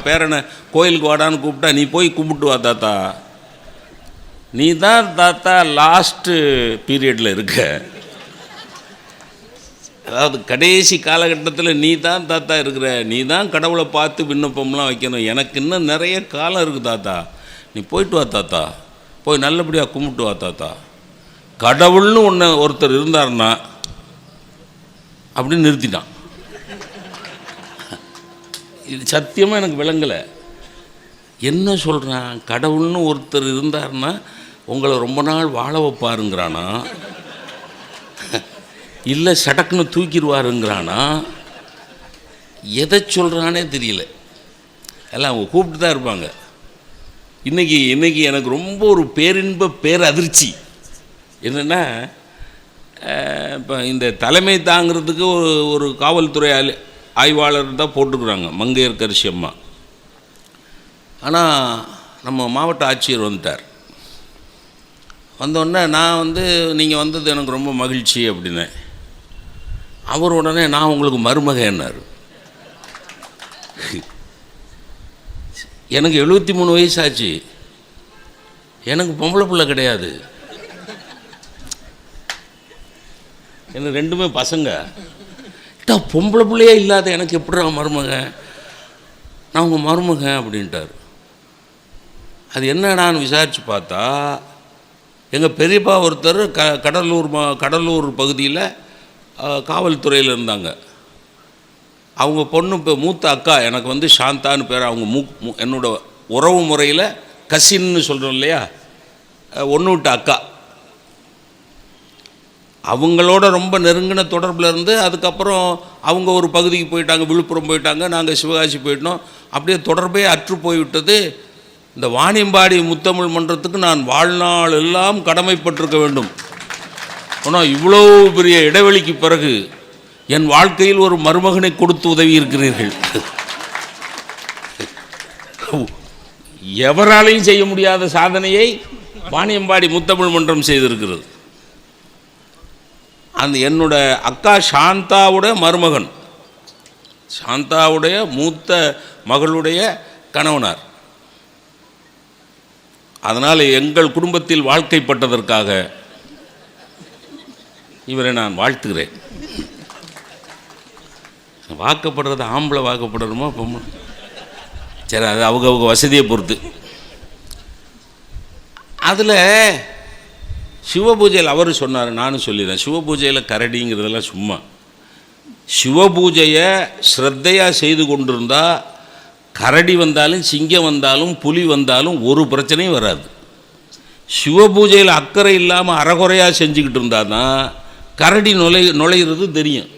பேரனை கோயிலுக்கு வாடான்னு கூப்பிட்டா நீ போய் கும்பிட்டு வா தாத்தா. நீ தான் தாத்தா லாஸ்ட்டு பீரியடில் இருக்க, அதாவது கடைசி காலகட்டத்தில் நீ தான் தாத்தா இருக்கிற, நீ தான் கடவுளை பார்த்து விண்ணப்பம்லாம் வைக்கணும். எனக்கு இன்னும் நிறைய காலம் இருக்குது தாத்தா, நீ போயிட்டு வா தாத்தா, போய் நல்லபடியாக கும்பிட்டு வா தாத்தா. கடவுள்னு ஒருத்தர் இருந்தார்னா அப்படின்னு நிறுத்திட்டான். இது சத்தியமாக எனக்கு விளங்கலை. என்ன சொல்கிறான்? கடவுள்னு ஒருத்தர் இருந்தார்னா உங்களை ரொம்ப நாள் வாழ வைப்பாருங்கிறானா, இல்லை சடக்குன்னு தூக்கிடுவாருங்கிறானா, எதை சொல்கிறானே தெரியல. எல்லாம் அவங்க கூப்பிட்டு தான் இருப்பாங்க. இன்றைக்கி எனக்கு ரொம்ப ஒரு பேரதிர்ச்சி என்னென்னா, இப்போ இந்த தலைமை தாங்கிறதுக்கு ஒரு காவல்துறை ஆய்வாளர் தான் போட்டுக்கிறாங்க, மங்கையர்கரசி அம்மா. ஆனால் நம்ம மாவட்ட ஆட்சியர் வந்துட்டார். வந்தோடனே நான் நீங்கள் வந்தது எனக்கு ரொம்ப மகிழ்ச்சி அப்படின்னேன். அவர் உடனே நான் உங்களுக்கு மருமகன்னார். எனக்கு 73 வயசாச்சு, எனக்கு பொம்பளை பிள்ளை கிடையாது, எனக்கு 2மே பசங்க. பொம்பளை பிள்ளையே இல்லாத எனக்கு எப்படிடா மருமகன்? நான் உங்கள் மருமகன் அப்படின்ட்டார். அது என்னடான்னு விசாரித்து பார்த்தா, எங்கள் பெரியப்பா ஒருத்தர் கடலூர் பகுதியில் காவல்துறையில் இருந்தாங்க. அவங்க பொண்ணு இப்போ மூத்த அக்கா, எனக்கு சாந்தான்னு பேர். அவங்க என்னோட உறவு முறையில் கசின்னு சொல்கிறோம் இல்லையா, ஒன்று விட்ட அக்கா. அவங்களோட ரொம்ப நெருங்கின தொடர்பில் இருந்து அதுக்கப்புறம் அவங்க ஒரு பகுதிக்கு போயிட்டாங்க, விழுப்புரம் போயிட்டாங்க, நாங்கள் சிவகாசி போயிட்டோம். அப்படியே தொடர்பே அற்று போய்விட்டது. இந்த வாணியம்பாடி முத்தமிழ் மன்றத்துக்கு நான் வாழ்நாள் எல்லாம் கடமைப்பட்டிருக்க வேண்டும். ஆனால் இவ்வளோ பெரிய இடைவெளிக்கு பிறகு என் வாழ்க்கையில் ஒரு மருமகனை கொடுத்து உதவி இருக்கிறீர்கள். எவராலையும் செய்ய முடியாத சாதனையை வாணியம்பாடி முத்தமிழ் மன்றம் செய்திருக்கிறது. அந்த என்னோட அக்கா சாந்தாவுடைய மருமகன், சாந்தாவுடைய மூத்த மகளுடைய கணவனார். அதனால் எங்கள் குடும்பத்தில் வாழ்க்கைப்பட்டதற்காக இவரை நான் வாழ்த்துகிறேன். வாக்கப்படுறது ஆம்பளை வாக்கப்படுறோமா பொம்பளை? சரி, அது அவங்க வசதியை பொறுத்து. அதில் சிவபூஜையில் அவர் சொன்னார், நானும் சொல்லிடுறேன். சிவபூஜையில் கரடிங்கிறதெல்லாம் சும்மா. சிவபூஜையை ஸ்ரத்தையாக செய்து கொண்டிருந்தால் கரடி வந்தாலும் சிங்கம் வந்தாலும் புலி வந்தாலும் ஒரு பிரச்சனையும் வராது. சிவபூஜையில் அக்கறை இல்லாமல் அறகுறையாக செஞ்சுக்கிட்டு இருந்தால் தான் கரடி நுழையிறது தெரியும்.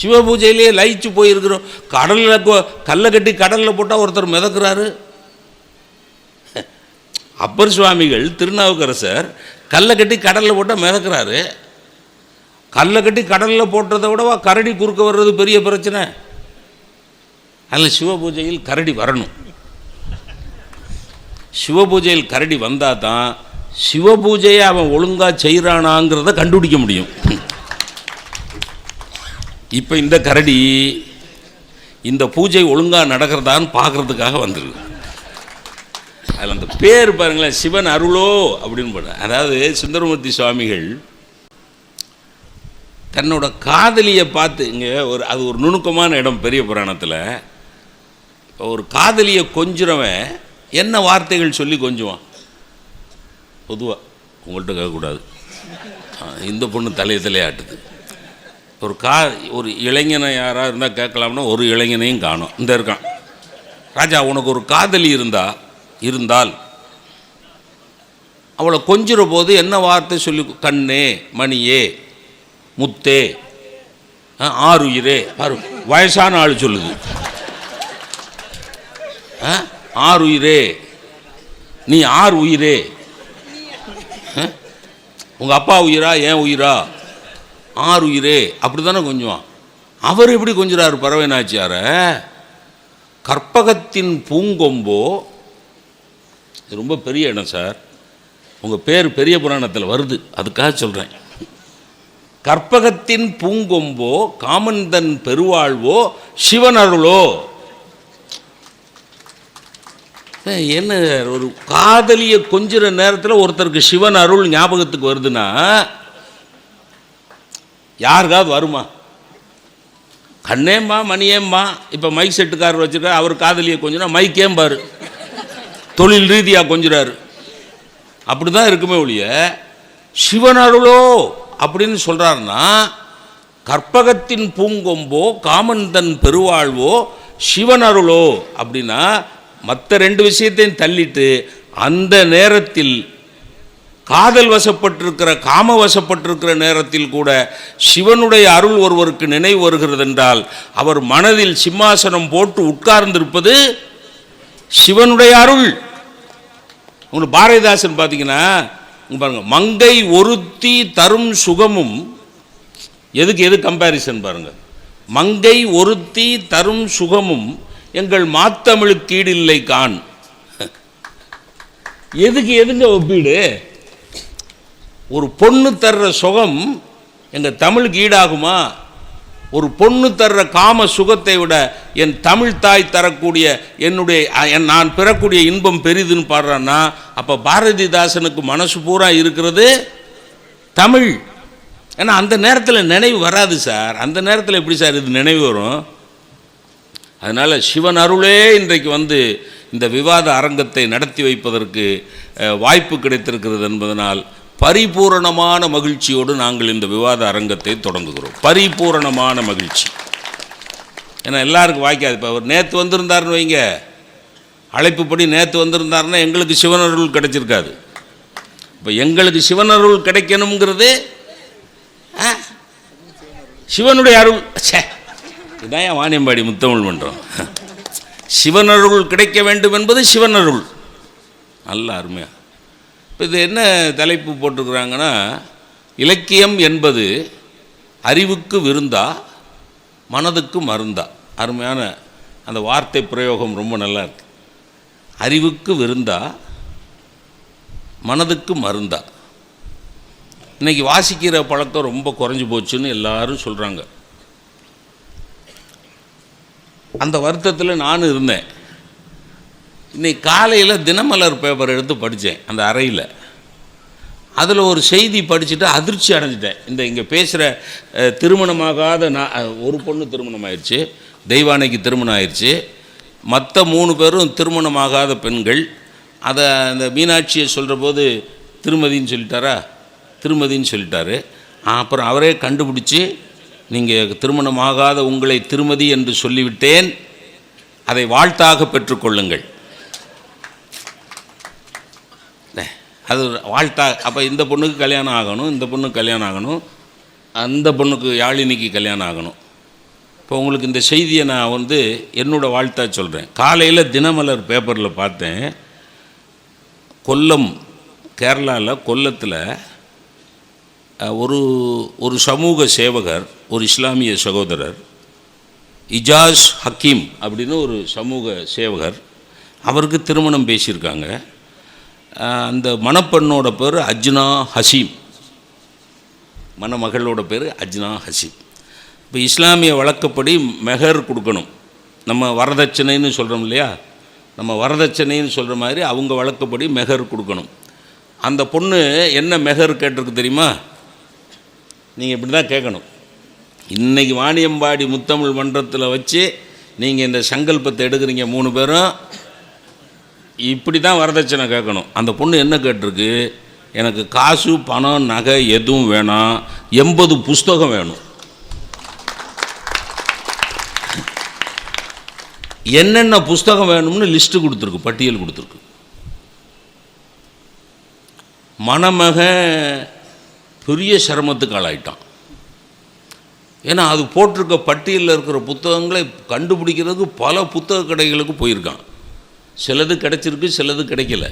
சிவபூஜையிலே லயிச்சு போயிருக்கிறோம். கல்லை கட்டி கடலில் போட்டால் ஒருத்தர் மிதக்கிறாரு. அப்பர் சுவாமிகள் திருநாவுக்கரசர் கல்லை கட்டி கடலில் போட்டால் மிதக்கிறாரு. கல்லை கட்டி கடலில் போட்டதை விடவா கரடி குறுக்க வர்றது பெரிய பிரச்சனை? அதில் சிவபூஜையில் கரடி வரணும். சிவபூஜையில் கரடி வந்தால் தான் சிவபூஜையை அவன் ஒழுங்காக செய்கிறானாங்கிறத கண்டுபிடிக்க முடியும். இப்போ இந்த கரடி இந்த பூஜை ஒழுங்காக நடக்கிறதான்னு பார்க்குறதுக்காக வந்துருக்கு. அதில் அந்த பேர் பாருங்களேன், சிவன் அருளோ அப்படின்னு போட. அதாவது சுந்தரமூர்த்தி சுவாமிகள் தன்னோட காதலியை பார்த்து, இங்கே அது ஒரு நுணுக்கமான இடம் பெரிய புராணத்தில். ஒரு காதலியை கொஞ்சுறவன் என்ன வார்த்தைகள் சொல்லி கொஞ்சுவான்? பொதுவாக உங்கள்கிட்ட கேட்கக்கூடாது, இந்த பொண்ணு தலையாட்டுது. ஒரு இளைஞனை யாராக இருந்தால் கேட்கலாம்னா ஒரு இளைஞனையும் காணும். இந்த இருக்கான் ராஜா, உனக்கு ஒரு காதலி இருந்தால் அவளை கொஞ்சுற போது என்ன வார்த்தை சொல்லி? கண்ணே, மணியே, முத்தே, ஆறுயிரே. வயசான ஆள் சொல்லுது, ஆறுயிரே, நீ ஆறு உயிரே. உங்கள் அப்பா உயிரா ஏன் உயிரா? ஆறு உயிரே. அப்படி தானே கொஞ்சம். அவர் எப்படி கொஞ்சிறாரு பறவை நாச்சியார? கற்பகத்தின் பூங்கொம்போ. இது ரொம்ப பெரிய இடம் சார், உங்கள் பேர் பெரிய புராணத்தில் வருது, அதுக்காக சொல்கிறேன். கற்பகத்தின் பூங்கொம்போ காமந்தன் பெருவாழ்வோ சிவன் அருளோ. என்ன ஒரு காதலிய கொஞ்சிற நேரத்தில் ஒருத்தருக்கு சிவன் அருள் ஞாபகத்துக்கு வருதுன்னா யாருக்காவது வருமா? கண்ணேம்பா மணியேம்பா. இப்போ மைக் செட்டுக்காரர் வச்சுருக்காரு, அவர் காதலியை கொஞ்சம் மைக்கேம்பார், தொழில் ரீதியாக கொஞ்சிறாரு. அப்படி தான் இருக்குமே ஒழிய சிவன் அருளோ அப்படின்னு சொல்கிறாருன்னா கற்பகத்தின் பூங்கொம்போ காமந்தன் பெருவாழ்வோ சிவன் அருளோ அப்படின்னா மற்ற ரெண்டு விஷயத்தையும் தள்ளிட்டு அந்த நேரத்தில் காதல் வசப்பட்டிருக்கிற காம வசப்பட்டிருக்கிற நேரத்தில் கூட சிவனுடைய அருள் ஒருவருக்கு நினைவு வருகிறது என்றால் அவர் மனதில் சிம்மாசனம் போட்டு உட்கார்ந்திருப்பது சிவனுடைய அருள். உங்களுக்கு பாரதிதாசன் பார்த்தீங்கன்னா பாருங்க, மங்கை ஒருத்தி தரும் சுகமும், எதுக்கு எது கம்பேரிசன் பாருங்க, மங்கை ஒருத்தி தரும் சுகமும் எங்கள் மாத்தமிழுக்கு ஈடில்லை கான். எதுக்கு எதுங்க ஒப்பீடு? ஒரு பொண்ணு தர்ற சுகம் எங்கள் தமிழுக்கு ஈடாகுமா? ஒரு பொண்ணு தர்ற காம சுகத்தை விட என் தமிழ் தாய் தரக்கூடிய என்னுடைய நான் பெறக்கூடிய இன்பம் பெரிதுன்னு பாடுறான்னா அப்போ பாரதிதாசனுக்கு மனசு பூரா இருக்கிறது தமிழ். ஏன்னா அந்த நேரத்தில் நினைவு வராது சார். அந்த நேரத்தில் எப்படி சார் இது நினைவு வரும்? அதனால் சிவன் அருளே இன்றைக்கு வந்து இந்த விவாத அரங்கத்தை நடத்தி வைப்பதற்கு வாய்ப்பு கிடைத்திருக்கிறது என்பதனால் பரிபூரணமான மகிழ்ச்சியோடு நாங்கள் இந்த விவாத அரங்கத்தை தொடங்குகிறோம். பரிபூரணமான மகிழ்ச்சி. ஏன்னா எல்லாருக்கும் வாய்க்காது. இப்போ அவர் நேற்று வந்திருந்தாருன்னு வைங்க, அழைப்புப்படி நேற்று வந்திருந்தாருன்னா எங்களுக்கு சிவனருள் கிடைச்சிருக்காது. இப்போ எங்களுக்கு சிவனருள் கிடைக்கணுங்கிறது சிவனுடைய அருள். இதுதான் என் வாணியம்பாடி முத்தமிழ் மன்றம். சிவனருள் கிடைக்க வேண்டும் என்பது சிவனருள். நல்ல அருமையாக. இப்போ இது என்ன தலைப்பு போட்டிருக்கிறாங்கன்னா, இலக்கியம் என்பது அறிவுக்கு விருந்தா மனதுக்கு மருந்தா. அருமையான அந்த வார்த்தை பிரயோகம் ரொம்ப நல்லா இருக்கு. அறிவுக்கு விருந்தா மனதுக்கு மருந்தா. இன்றைக்கி வாசிக்கிற பழக்கம் ரொம்ப குறைஞ்சி போச்சுன்னு எல்லாரும் சொல்கிறாங்க. அந்த வருத்தத்தில் நானும் இருந்தேன். இன்றைக்கி காலையில் தினமலர் பேப்பர் எடுத்து படித்தேன் அந்த அறையில். அதில் ஒரு செய்தி படிச்சுட்டு அதிர்ச்சி அடைஞ்சிட்டேன். இங்கே பேசுகிற திருமணமாகாத ஒரு பொண்ணு திருமணம் ஆயிடுச்சு, தெய்வானைக்கு திருமணம் ஆயிடுச்சு, மற்ற 3 பேரும் திருமணமாகாத பெண்கள். அதை அந்த மீனாட்சியை சொல்கிற போது திருமதின்னு சொல்லிட்டாரா, திருமதின்னு சொல்லிட்டாரு. அப்புறம் அவரே கண்டுபிடிச்சி, நீங்கள் திருமணமாகாத உங்களை திருமதி என்று சொல்லிவிட்டேன், அதை வாழ்த்தாக பெற்றுக்கொள்ளுங்கள். அது வாழ்த்தா. அப்போ இந்த பொண்ணுக்கு கல்யாணம் ஆகணும், இந்த பொண்ணுக்கு கல்யாணம் ஆகணும், அந்த பொண்ணுக்கு யாழினிக்கு கல்யாணம் ஆகணும். இப்போ உங்களுக்கு இந்த செய்தியை நான் வந்து என்னோடய வாழ்த்தா சொல்கிறேன். காலையில் தினமலர் பேப்பரில் பார்த்தேன், கொல்லம், கேரளாவில் கொல்லத்தில் ஒரு சமூக சேவகர், ஒரு இஸ்லாமிய சகோதரர் இஜாஸ் ஹக்கீம் அப்படின்னு ஒரு சமூக சேவகர், அவருக்கு திருமணம் பேசியிருக்காங்க. அந்த மணப்பெண்ணோட பேர் அஜ்னா ஹசீம், மணமகளோட பேர் அஜ்னா ஹசீம். இப்போ இஸ்லாமிய வழக்கப்படி மெஹர் கொடுக்கணும். நம்ம வரதட்சணைன்னு சொல்கிறோம் இல்லையா, நம்ம வரதட்சணைன்னு சொல்கிற மாதிரி அவங்க வழக்கப்படி மெஹர் கொடுக்கணும். அந்த பொண்ணு என்ன மெஹர் கேட்டிருக்கு தெரியுமா? நீங்கள் இப்படி தான் கேட்கணும். இன்றைக்கி வாணியம்பாடி முத்தமிழ் மன்றத்தில் வச்சு நீங்கள் இந்த சங்கல்பத்தை எடுக்கிறீங்க 3 பேரும், இப்படி தான் வரதட்சணை கேட்கணும். அந்த பொண்ணு என்ன கேட்டிருக்கு? எனக்கு காசு பணம் நகை எதுவும் வேணாம், 80 புஸ்தகம் வேணும். என்னென்ன புஸ்தகம் வேணும்னு லிஸ்ட்டு கொடுத்துருக்கு, பட்டியல் கொடுத்துருக்கு. மணமகன் பெரிய சிரமத்துக்கு ஆளாயிட்டான். ஏன்னா அது போட்டிருக்க பட்டியலில் இருக்கிற புத்தகங்களை கண்டுபிடிக்கிறதுக்கு பல புத்தக கடைகளுக்கு போயிருக்கான். சிலது கிடைச்சிருக்கு, சிலது கிடைக்கல.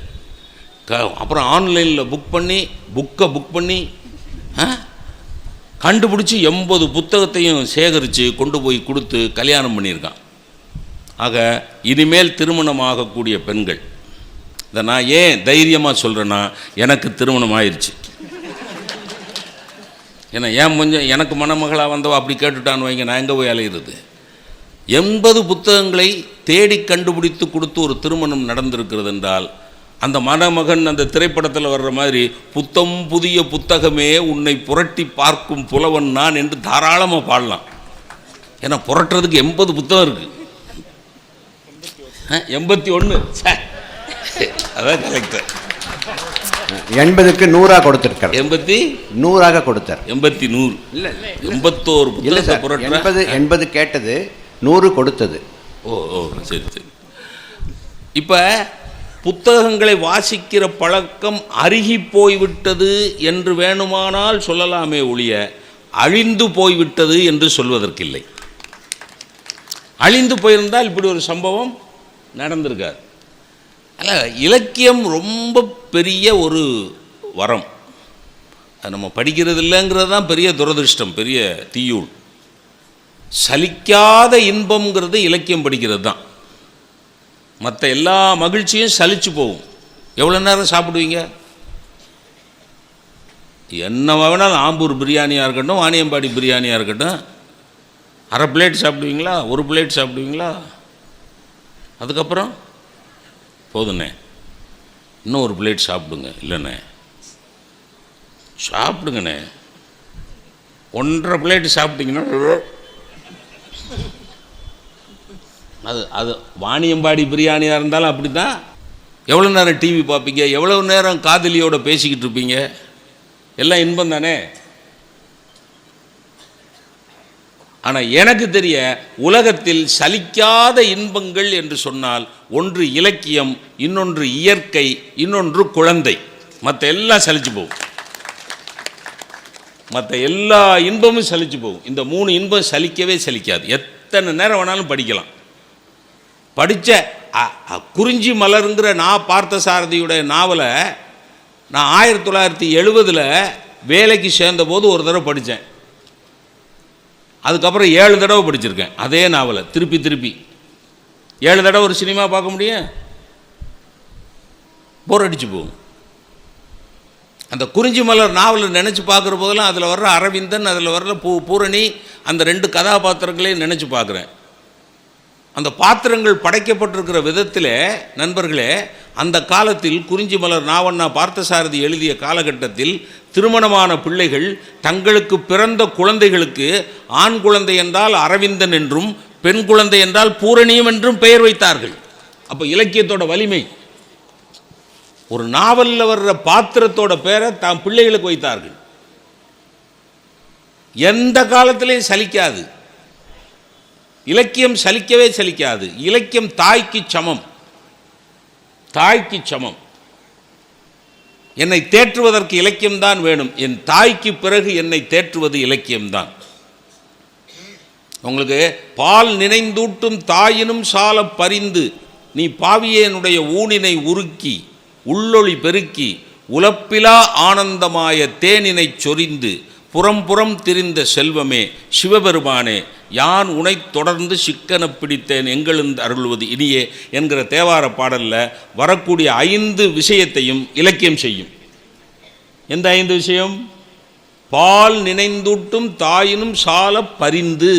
அப்புறம் ஆன்லைனில் புக் பண்ணி கண்டுபிடிச்சி 80 புத்தகத்தையும் சேகரித்து கொண்டு போய் கொடுத்து கல்யாணம் பண்ணியிருக்கான். ஆக இனிமேல் திருமணம் ஆகக்கூடிய பெண்கள், இதை நான் ஏன் தைரியமாக சொல்கிறேன்னா, எனக்கு திருமணம் ஆயிடுச்சு. ஏன்னா ஏன் கொஞ்சம் எனக்கு மணமகளாக வந்தவா அப்படி கேட்டுட்டான்னு வைங்க, நான் எங்கே போய் அலையிறது? 80 புத்தகங்களை தேடி கண்டுபிடித்து கொடுத்து ஒரு திருமணம் நடந்திருக்கிறது என்றால், அந்த மணமகன் அந்த திரைப்படத்தில் வர்ற மாதிரி புத்தம் புதிய புத்தகமே உன்னை புரட்டி பார்க்கும் புலவன் நான் என்று தாராளமாக பாடலாம். ஏன்னா புரட்டுறதுக்கு 80 புத்தகம் இருக்குது. 81 அதான் கலெக்டர் 80க்கு 100 கொடுத்திருக்கார். 100 கொடுத்தார். 100 இல்லை 81 புத்தகத்தை புரட்டுற 80 கேட்டது 100 கொடுத்தது. ஓ ஓ சரி சரி. இப்போ புத்தகங்களை வாசிக்கிற பழக்கம் அருகி போய்விட்டது என்று வேணுமானால் சொல்லலாமே ஒழிய அழிந்து போய்விட்டது என்று சொல்வதற்கில்லை. அழிந்து போயிருந்தால் இப்படி ஒரு சம்பவம் நடந்திருக்காது. அதில் இலக்கியம் ரொம்ப பெரிய ஒரு வரம். அது நம்ம படிக்கிறது இல்லைங்கிறது தான் பெரிய துரதிருஷ்டம், பெரிய தீயூள். சலிக்காத இன்பம்ங்கிறது இலக்கியம் படிக்கிறது தான். மற்ற எல்லா மகிழ்ச்சியும் சலிச்சு போகும். எவ்வளோ நேரம் சாப்பிடுவீங்க? என்ன வேணாலும் ஆம்பூர் பிரியாணியாக இருக்கட்டும், வாணியம்பாடி பிரியாணியாக இருக்கட்டும், அரை பிளேட் சாப்பிடுவீங்களா, ஒரு பிளேட் சாப்பிடுவீங்களா? அதுக்கப்புறம் போதுண்ணே இன்னும் ஒரு பிளேட் சாப்பிடுங்க. இல்லைண்ணே சாப்பிடுங்கண்ணே, 1.5 பிளேட் சாப்பிட்டீங்கன்னா அது வாணியம்பாடி பிரியாணியாக இருந்தாலும் அப்படி தான். எவ்வளோ நேரம் டிவி பார்ப்பீங்க, எவ்வளோ நேரம் காதலியோட பேசிக்கிட்டு இருப்பீங்க, எல்லாம் இன்பம் தானே. ஆனால் எனக்கு தெரிய உலகத்தில் சலிக்காத இன்பங்கள் என்று சொன்னால் ஒன்று இலக்கியம், இன்னொன்று இயற்கை, இன்னொன்று குழந்தை. மற்ற எல்லாம் சலிச்சு போகும். மற்ற எல்லா இன்பமும் சலிச்சு போகும். இந்த 3 இன்பம் சலிக்கவே சலிக்காது. எத்தனை நேரம் வேணாலும் படிக்கலாம். படித்த குறிஞ்சி மலருங்கிற நான் பார்த்தசாரதியுடைய நாவலை நான் 1970 வேலைக்கு சேர்ந்தபோது ஒரு தடவை படித்தேன். அதுக்கப்புறம் 7 தடவை படிச்சிருக்கேன் அதே நாவலை திருப்பி திருப்பி. 7 தடவை ஒரு சினிமா பார்க்க முடியும்? போர் அடிச்சு போகும். அந்த குறிஞ்சி மலர் நாவலை நினச்சி பார்க்குற போதெல்லாம் அதில் வர்ற அரவிந்தன், அதில் வர்ற பூரணி, அந்த 2 கதாபாத்திரங்களையும் நினச்சி பார்க்குறேன். அந்த பாத்திரங்கள் படைக்கப்பட்டிருக்கிற விதத்தில் நண்பர்களே, அந்த காலத்தில் குறிஞ்சி மலர் நாவண்ணா பார்த்தசாரதி எழுதிய காலகட்டத்தில் திருமணமான பிள்ளைகள் தங்களுக்கு பிறந்த குழந்தைகளுக்கு ஆண் குழந்தை என்றால் அரவிந்தன் என்றும் பெண் குழந்தை என்றால் பூரணியம் என்றும் பெயர் வைத்தார்கள். அப்போ இலக்கியத்தோட வலிமை. ஒரு நாவலில் வர்ற பாத்திரத்தோட பெயரை தாம் பிள்ளைகளுக்கு வைத்தார்கள். எந்த காலத்திலையும் சலிக்காது. இலக்கியம் சலிக்கவே சலிக்காது. இலக்கியம் தாய்க்கு சமம். தாய்க்கு சமம். என்னை தேற்றுவதற்கு இலக்கியம்தான் வேணும். என் தாய்க்கு பிறகு என்னை தேற்றுவது இலக்கியம்தான். உங்களுக்கு பால் நினைந்தூட்டும் தாயினும் சால பரிந்து நீ பாவியனுடைய ஊனினை உருக்கி உள்ளொளி பெருக்கி உலப்பிலா ஆனந்தமாய தேனினை சொரிந்து புறம் திரிந்த செல்வமே சிவபெருமானே யான் உனை தொடர்ந்து சிக்கன பிடித்தேன் எங்களுந்து அருள்வது இனியே என்கிற தேவார பாடலில் வரக்கூடிய 5 விஷயத்தையும் இலக்கியம் செய்யும். எந்த 5 விஷயம்? பால் நினைந்தூட்டும் தாயினும் சால பரிந்து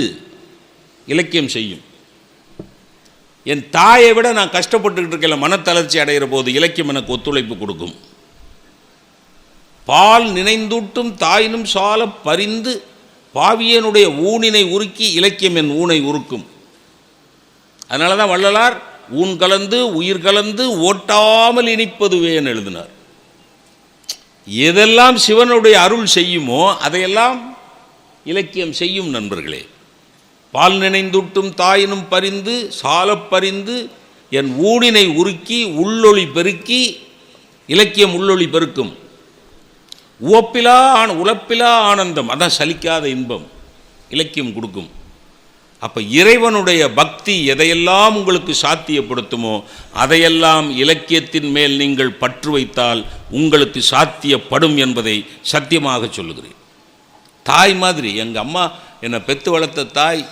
இலக்கியம் செய்யும். என் தாயை விட நான் கஷ்டப்பட்டுக்கிட்டு இருக்கல, மனத்தளர்ச்சி அடைகிற போது இலக்கியம் எனக்கு ஒத்துழைப்பு கொடுக்கும். பால் நினைந்தூட்டும் தாயினும் சால பரிந்து பாவியனுடைய ஊனினை உருக்கி இலக்கியம் என் ஊனை உருக்கும். அதனால தான் வள்ளலார் ஊன் கலந்து உயிர் கலந்து ஓட்டாமல் இனிப்பதுவேன்னு எழுதினார். எதெல்லாம் சிவனுடைய அருள் செய்யுமோ அதையெல்லாம் இலக்கியம் செய்யும் நண்பர்களே. பால் நினைந்தூட்டும் தாயினும் பரிந்து சால பரிந்து என் ஊனினை உருக்கி உள்ளொளி பெருக்கி இலக்கியம் உள்ளொளி பெருக்கும். உலப்பிலா ஆனந்தம், அதான் சலிக்காத இன்பம் இலக்கியம் கொடுக்கும். அப்போ இறைவனுடைய பக்தி எதையெல்லாம் உங்களுக்கு சாத்தியப்படுத்துமோ அதையெல்லாம் இலக்கியத்தின் மேல் நீங்கள் பற்று வைத்தால் உங்களுக்கு சாத்தியப்படும் என்பதை சத்தியமாக சொல்லுகிறேன். தாய் மாதிரி எங்கள் அம்மா என்னை பெற்று வளர்த்த தாய்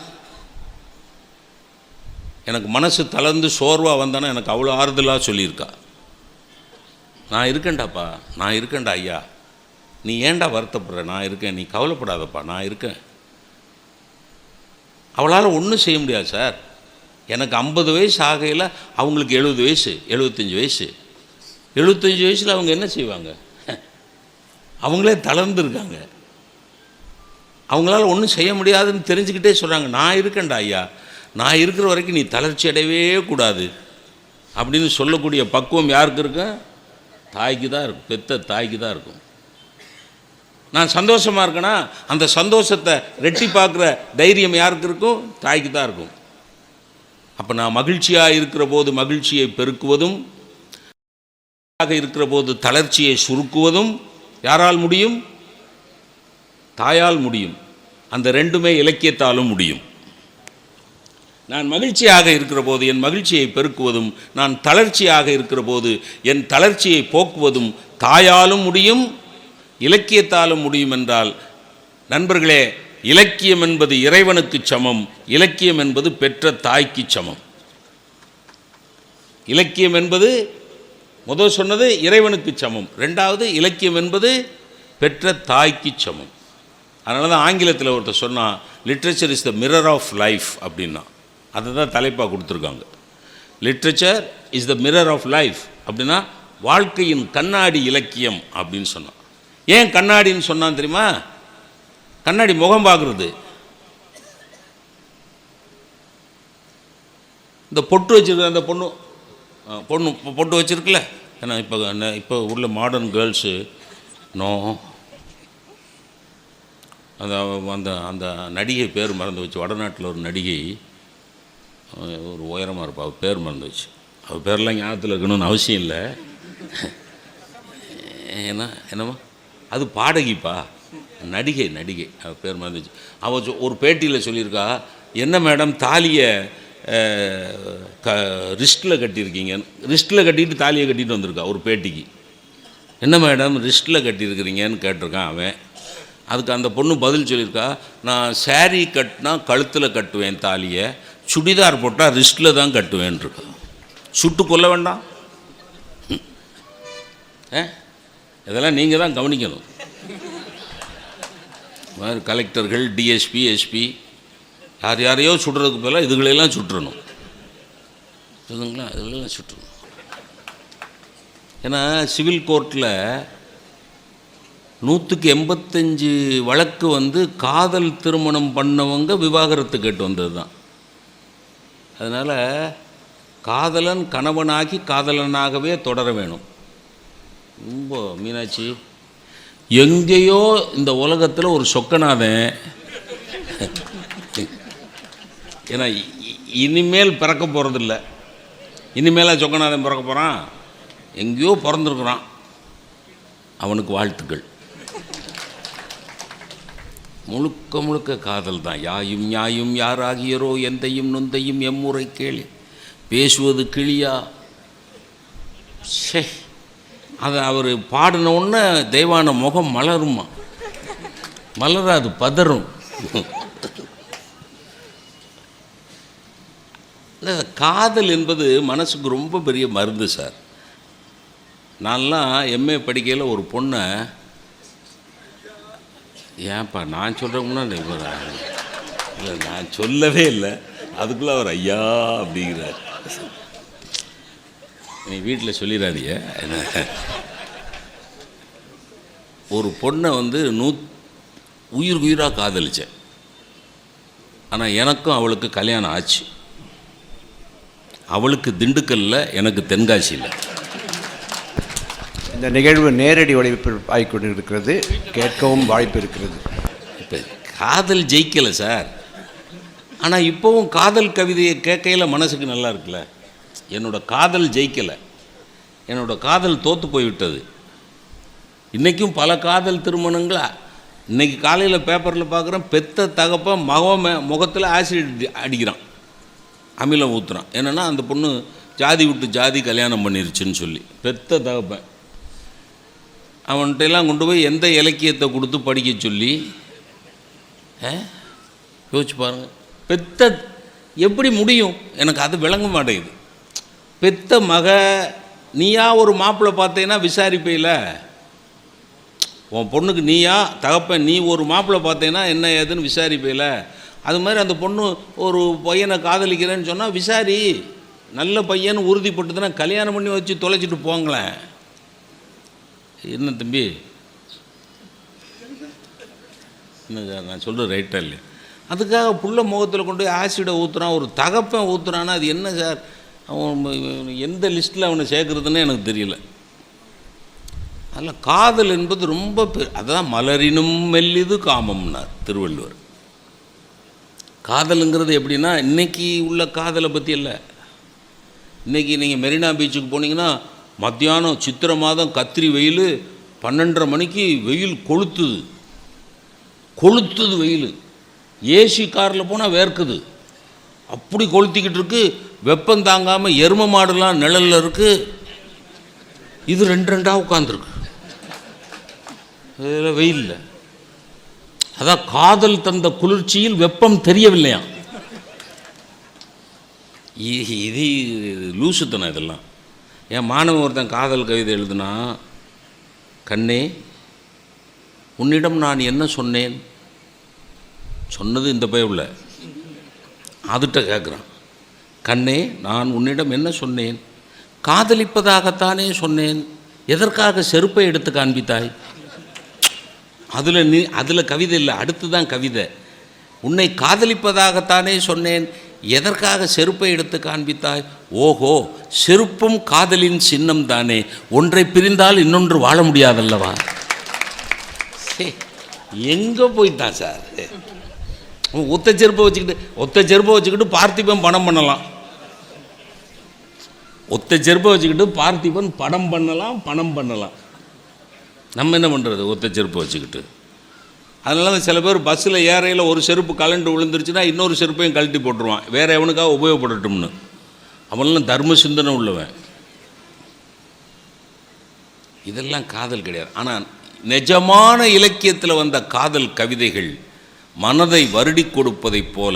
எனக்கு மனசு தளர்ந்து சோர்வாக வந்தானே எனக்கு அவ்வளோ ஆறுதலாக சொல்லியிருக்கா. நான் இருக்கேன்டாப்பா, நான் இருக்கேன்டா ஐயா, நீ ஏன்டா வருத்தப்படுற, நான் இருக்கேன், நீ கவலைப்படாதப்பா, நான் இருக்கேன். அவளால் ஒன்றும் செய்ய முடியாது சார். எனக்கு 50 வயசு ஆகையில் அவங்களுக்கு 70 வயசு, 75 வயசு. 75 வயசில் அவங்க என்ன செய்வாங்க? அவங்களே தளர்ந்துருக்காங்க. அவங்களால ஒன்றும் செய்ய முடியாதுன்னு தெரிஞ்சுக்கிட்டே சொல்கிறாங்க, நான் இருக்கேன்டா ஐயா, நான் இருக்கிற வரைக்கும் நீ தளர்ச்சி அடையவே கூடாது அப்படின்னு சொல்லக்கூடிய பக்குவம் யாருக்கு இருக்கும்? தாய்க்கு தான் இருக்கும், பெத்த தாய்க்கு தான் இருக்கும். நான் சந்தோஷமாக இருக்கேன்னா அந்த சந்தோஷத்தை ரெட்டி பார்க்குற தைரியம் யாருக்கு இருக்கும்? தாய்க்கு தான் இருக்கும். அப்போ நான் மகிழ்ச்சியாக இருக்கிற போது மகிழ்ச்சியை பெருக்குவதும், இருக்கிற போது தளர்ச்சியை சுருக்குவதும் யாரால் முடியும்? தாயால் முடியும். அந்த ரெண்டுமே இலக்கியத்தாலும் முடியும். நான் மகிழ்ச்சியாக இருக்கிற போது என் மகிழ்ச்சியை பெருக்குவதும், நான் தளர்ச்சியாக இருக்கிற போது என் தளர்ச்சியை போக்குவதும் தாயாலும் முடியும், இலக்கியத்தாலும் முடியும். என்றால் நண்பர்களே, இலக்கியம் என்பது இறைவனுக்கு சமம், இலக்கியம் என்பது பெற்ற தாய்க்கு சமம். இலக்கியம் என்பது முதல் சொன்னது இறைவனுக்கு சமம், ரெண்டாவது இலக்கியம் என்பது பெற்ற தாய்க்கு சமம். அதனால தான் ஆங்கிலத்தில் ஒருத்தர் சொன்னால் literature is the mirror of life அப்படின்னா, அதை தான் தலைப்பாக கொடுத்துருக்காங்க. Literature is the mirror of life அப்படின்னா வாழ்க்கையின் கண்ணாடி இலக்கியம் அப்படின்னு சொன்னான். ஏன் கண்ணாடின்னு சொன்னான் தெரியுமா? கண்ணாடி முகம் பார்க்குறது. இந்த பொட்டு வச்சுருக்க அந்த பொட்டு வச்சுருக்குல்ல, ஏன்னா இப்போ உள்ள மாடர்ன் கேர்ள்ஸு நோ, அந்த அந்த அந்த நடிகை பேர் மறந்து வச்சு, வடநாட்டில் ஒரு நடிகை, ஒரு உயரமாக இருப்பா, அவள் பேர் மறந்து வச்சு. அவள் பேர்லாம் ஞாபகத்தில் இருக்கணும்னு அவசியம் இல்லை. என்னம்மா அது பாடகிப்பா, நடிகை அவள் பேர் மறந்துச்சு. அவள் ஒரு பேட்டியில் சொல்லியிருக்கா, என்ன மேடம் தாலியை ரிஸ்ட்டில் கட்டியிருக்கீங்க, ரிஸ்ட்டில் கட்டிட்டு தாலியை கட்டிட்டு வந்திருக்கா ஒரு பேட்டிக்கு. என்ன மேடம் ரிஸ்ட்டில் கட்டியிருக்கிறீங்கன்னு கேட்டிருக்கான் அவன். அதுக்கு அந்த பொண்ணு பதில் சொல்லியிருக்கா, நான் சாரீ கட்டினா கழுத்தில் கட்டுவேன் தாலியை, சுடிதார் போட்டால் ரிஸ்ட்டில் தான் கட்டுவேன்ருக்கா. சுட்டு கொல்ல வேண்டாம். இதெல்லாம் நீங்கள் தான் கவனிக்கணும். மாதிரி கலெக்டர்கள், டிஎஸ்பி, எஸ்பி யாரையோ சுடுறதுக்கு பதிலாக இதுகளெல்லாம் சுட்டுறணும். இதுங்களா இதுகளெல்லாம் சுட்டுறணும். ஏன்னா சிவில் கோர்ட்டில் 185 வழக்கு காதல் திருமணம் பண்ணவங்க விவாகரத்து கேட்டு வந்தது தான். அதனால் காதலன் கணவனாகி காதலனாகவே தொடர வேணும். ரொம்ப மீனாட்சி, எங்கேயோ இந்த உலகத்தில் ஒரு சொக்கநாதன், ஏன்னா இனிமேல் பிறக்க போகிறதில்ல, இனிமேல் சொக்கநாதன் பிறக்க போகிறான், எங்கேயோ பிறந்திருக்கிறான், அவனுக்கு வாழ்த்துக்கள். முழுக்க முழுக்க காதல் தான். யாயும் யாயும் யாராகியரோ எந்தையும் நொந்தையும் எம்முறை கேளு, பேசுவது கிளியா. சே, அதை அவர் பாடின உடனே தெய்வான முகம் மலருமா? மலராது, பதறும். காதல் என்பது மனசுக்கு ரொம்ப பெரிய மருந்து சார். நான்லாம் எம்ஏ படிக்கையில் ஒரு பொண்ணை, ஏன்ப்பா நான் சொல்கிறேன்னா இல்லை, நான் சொல்லவே இல்லை, அதுக்குள்ளே அவர் ஐயா அப்படிங்கிறார். நீ வீட்டில் சொல்லிடாதீங்க. ஒரு பொண்ணை உயிராக காதலித்தேன். ஆனால் எனக்கும் அவளுக்கு கல்யாணம் ஆச்சு. அவளுக்கு திண்டுக்கல்ல, எனக்கு தென்காசியில். இந்த நிகழ்வு நேரடி ஒளிபரப்பு ஆகிக்கொண்டு இருக்கிறது, கேட்கவும் வாய்ப்பு இருக்கிறது. இப்போ காதல் ஜெயிக்கலை சார், ஆனால் இப்போவும் காதல் கவிதையை கேட்கையில் மனசுக்கு நல்லா இருக்குல்ல. என்னோடய காதல் ஜெயிக்கலை, என்னோடய காதல் தோற்று போய்விட்டது. இன்றைக்கும் பல காதல் திருமணங்களா. இன்றைக்கி காலையில் பேப்பரில் பார்க்குறேன், பெத்த தகப்பன் முகத்தில் ஆசிட் அடிக்கிறான், அமிலம் ஊற்றுறான். என்னென்னா அந்த பொண்ணு ஜாதி விட்டு ஜாதி கல்யாணம் பண்ணிருச்சுன்னு சொல்லி. பெத்த தகப்பன் அவன்கிட்டெல்லாம் கொண்டு போய் எந்த இலக்கியத்தை கொடுத்து படிக்க சொல்லி, யோசிச்சு பாருங்கள். பெத்த எப்படி முடியும்? எனக்கு அது விளங்க மாட்டேங்குது. பெத்த மக, நீயா ஒரு மாப்பிள்ளை பார்த்தீங்கன்னா விசாரிப்பையில் உன் பொண்ணுக்கு நீயா தகப்பன், நீ ஒரு மாப்பிள்ளை பார்த்தீங்கன்னா என்ன ஏதுன்னு விசாரிப்பேல, அது மாதிரி அந்த பொண்ணு ஒரு பையனை காதலிக்கிறேன்னு சொன்னால் விசாரி, நல்ல பையன் உறுதிப்பட்டுதுன்னா கல்யாணம் பண்ணி வச்சு தொலைச்சிட்டு போங்களேன். என்ன தம்பி, என்ன நான் சொல்கிறது ரைட்டா இல்லையா? அதுக்காக புள்ள முகத்தில் கொண்டு போய் ஆசிடை ஊற்றுறான், ஒரு தகப்பன் ஊற்றுறான்னா அது என்ன சார்? அவன் எந்த லிஸ்ட்டில் அவனை சேர்க்குறதுன்னு எனக்கு தெரியல. அதில் காதல் என்பது ரொம்ப அதுதான் மலரினும் மெல்லிது காமம்னார் திருவள்ளுவர். காதலுங்கிறது எப்படின்னா இன்றைக்கி உள்ள காதலை பற்றி இல்லை. இன்றைக்கி நீங்கள் மெரினா பீச்சுக்கு போனீங்கன்னா மத்தியானம் சித்திரை மாதம் கத்திரி வெயில், 12:30 மணிக்கு வெயில் கொளுத்துது வெயில். ஏசி காரில் போனால் வேர்க்குது, அப்படி கொளுத்திக்கிட்டு இருக்கு. வெப்பம் தாங்காமல் எரும மாடுலாம் நிழலில் இருக்குது, இது 2 உட்காந்துருக்கு இதில் வெயிலில். அதான் காதல் தந்த குளிர்ச்சியில் வெப்பம் தெரியவில்லையா? இது லூசுத்தனம் இதெல்லாம். என் மாணவன் ஒருத்தன் காதல் கவிதை எழுதுனா, கண்ணே உன்னிடம் நான் என்ன சொன்னேன், சொன்னது இந்த பயவுல அதுகிட்ட கேட்குறான். கண்ணே நான் உன்னிடம் என்ன சொன்னேன், காதலிப்பதாகத்தானே சொன்னேன், எதற்காக செருப்பை எடுத்து காண்பித்தாய்? அதில் கவிதை இல்லை, அடுத்து தான் கவிதை. உன்னை காதலிப்பதாகத்தானே சொன்னேன், எதற்காக செருப்பை எடுத்து காண்பித்தாய்? ஓஹோ, செருப்பும் காதலின் சின்னம் தானே, ஒன்றை பிரிந்தால் இன்னொன்று வாழ முடியாதல்லவா? எங்கே போயிட்டான் சார்? ஒத்த செருப்பை வச்சுக்கிட்டு பார்த்திபன் படம் பண்ணலாம். ஒத்த செருப்பை வச்சுக்கிட்டு பார்த்திபன் படம் பண்ணலாம். நம்ம என்ன பண்ணுறது ஒத்த செருப்பை வச்சுக்கிட்டு? அதனால சில பேர் பஸ்ஸில் ஏறையில் ஒரு செருப்பு கலண்டு விழுந்துருச்சுன்னா இன்னொரு செருப்பையும் கழட்டி போட்டுருவான், வேறு எவனுக்காக உபயோகப்படட்டும்னு. அவனெல்லாம் தர்ம சிந்தனை உள்ளவன். இதெல்லாம் காதல் கிடையாது. ஆனால் நிஜமான இலக்கியத்தில் வந்த காதல் கவிதைகள் மனதை வருடி கொடுப்பதைப் போல,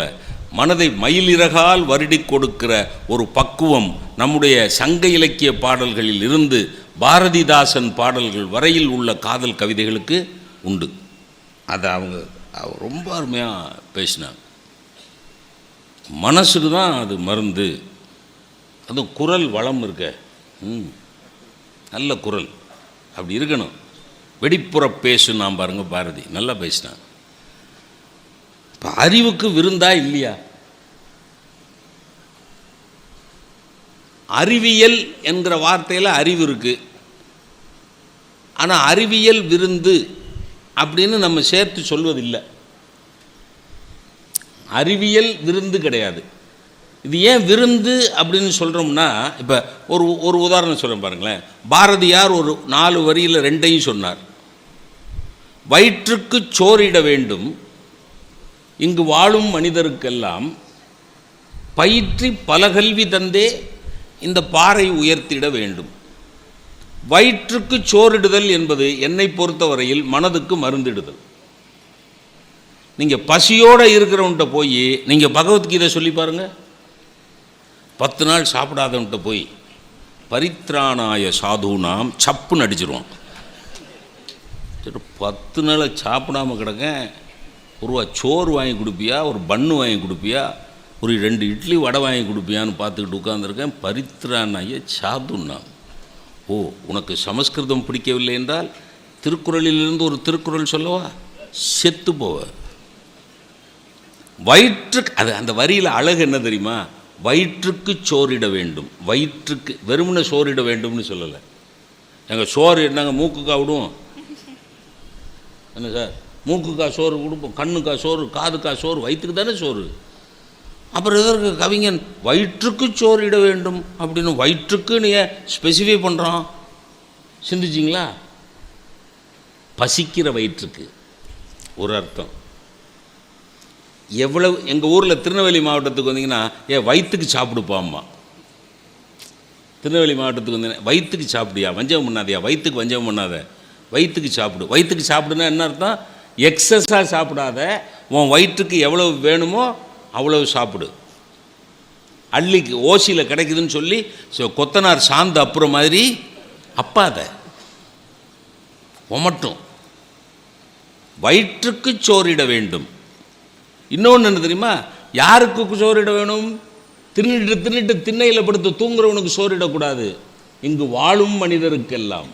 மனதை மயிலிறகால் வருடி கொடுக்கிற ஒரு பக்குவம் நம்முடைய சங்க இலக்கிய பாடல்களில் இருந்து பாரதிதாசன் பாடல்கள் வரையில் உள்ள காதல் கவிதைகளுக்கு உண்டு. அதை அவங்க ரொம்ப அருமையாக பேசினாங்க. மனசுக்கு தான் அது மருந்து. அதுவும் குரல் வளம் இருக்க, நல்ல குரல் அப்படி இருக்கணும். வெடிப்புற பேசு நாம் பாருங்க, பாரதி நல்லா பேசினான். இப்போ அறிவுக்கு விருந்தா இல்லையா? அறிவியல் என்கிற வார்த்தையில் அறிவு இருக்குது, ஆனால் அறிவியல் விருந்து அப்படின்னு நம்ம சேர்த்து சொல்வதில்லை. அறிவியல் விருந்து கிடையாது. இது ஏன் விருந்து அப்படின்னு சொல்கிறோம்னா, இப்போ ஒரு உதாரணம் சொல்கிறேன் பாருங்களேன். பாரதியார் ஒரு 4 வரியில் 2ஐயும் சொன்னார். வயிற்றுக்கு சோறிட வேண்டும் இங்கு வாழும் மனிதருக்கெல்லாம், பயிற்றி பல கல்வி தந்தே இந்த பாறை உயர்த்திட வேண்டும். வயிற்றுக்கு சோறிடுதல் என்பது என்னை பொறுத்தவரையில் மனதுக்கு மருந்திடுதல். நீங்கள் பசியோடு இருக்கிறவன்கிட்ட போய் நீங்கள் பகவத்கீதை சொல்லி பாருங்கள். 10 நாள் சாப்பிடாதவன்கிட்ட போய் பரித்ராணாய சாதுனாம் சப்புன்னு அடிச்சிருவான். 10 நாளை சாப்பிடாமல் கிடக்க, ஒரு சோறு வாங்கி கொடுப்பியா, ஒரு பன்னு வாங்கி கொடுப்பியா, ஒரு 2 இட்லி வடை வாங்கி கொடுப்பியான்னு பார்த்துக்கிட்டு உட்காந்துருக்கேன். பரித்ராணாய சாதுனாம். ஓ, உனக்கு சமஸ்கிருதம் பிடிக்கவில்லை என்றால் திருக்குறளிலிருந்து ஒரு திருக்குறள் சொல்லவா, செத்து போவ. வயிற்றுக்கு அது அந்த வரியில் அழகு என்ன தெரியுமா? வயிற்றுக்கு சோறிட வேண்டும். வயிற்றுக்கு வெறுமனே சோறிட வேண்டும்னு சொல்லலை. எங்கள் சோறு என்னங்க மூக்குக்கா விடுவோம் என்ன சார்? மூக்குக்கா சோறு கொடுப்போம், கண்ணுக்கா சோறு, காதுக்கா சோறு, வயிற்றுக்கு தானே சோறு. அப்புறம் எதற்கு கவிஞன் வயிற்றுக்கு சோறிட வேண்டும் அப்படின்னு வயிற்றுக்குன்னு ஏன் ஸ்பெசிஃபை பண்ணுறான்? சிந்திச்சிங்களா? பசிக்கிற வயிற்றுக்கு ஒரு அர்த்தம். எவ்வளவு எங்கள் ஊரில் திருநெல்வேலி மாவட்டத்துக்கு வந்தீங்கன்னா வயிற்றுக்கு சாப்பிடுப்பாம்மா. திருநெல்வேலி மாவட்டத்துக்கு வந்தீங்கன்னா வயிற்றுக்கு சாப்பிடுயா, வஞ்சகம் பண்ணாதையா, வயிற்றுக்கு வஞ்சகம் பண்ணாத, வயிற்றுக்கு சாப்பிடு. வயிற்றுக்கு சாப்பிடுன்னா என்ன அர்த்தம்? எக்ஸஸாக சாப்பிடாத, உன் வயிற்றுக்கு எவ்வளவு வேணுமோ அவ்வளவு சாப்பிடு. அள்ளிக்கு ஓசியில் கிடைக்குதுன்னு சொல்லி கொத்தனார் சாந்து அப்புறம் மாதிரி அப்பாத ஒமட்டும். வயிற்றுக்கு சோறிட வேண்டும். இன்னொன்று என்ன தெரியுமா? யாருக்கு சோறிட வேணும்? தின்னுட்டு திண்ணையில் படுத்து தூங்குறவனுக்கு சோறிடக்கூடாது. இங்கு வாழும் மனிதருக்கெல்லாம்,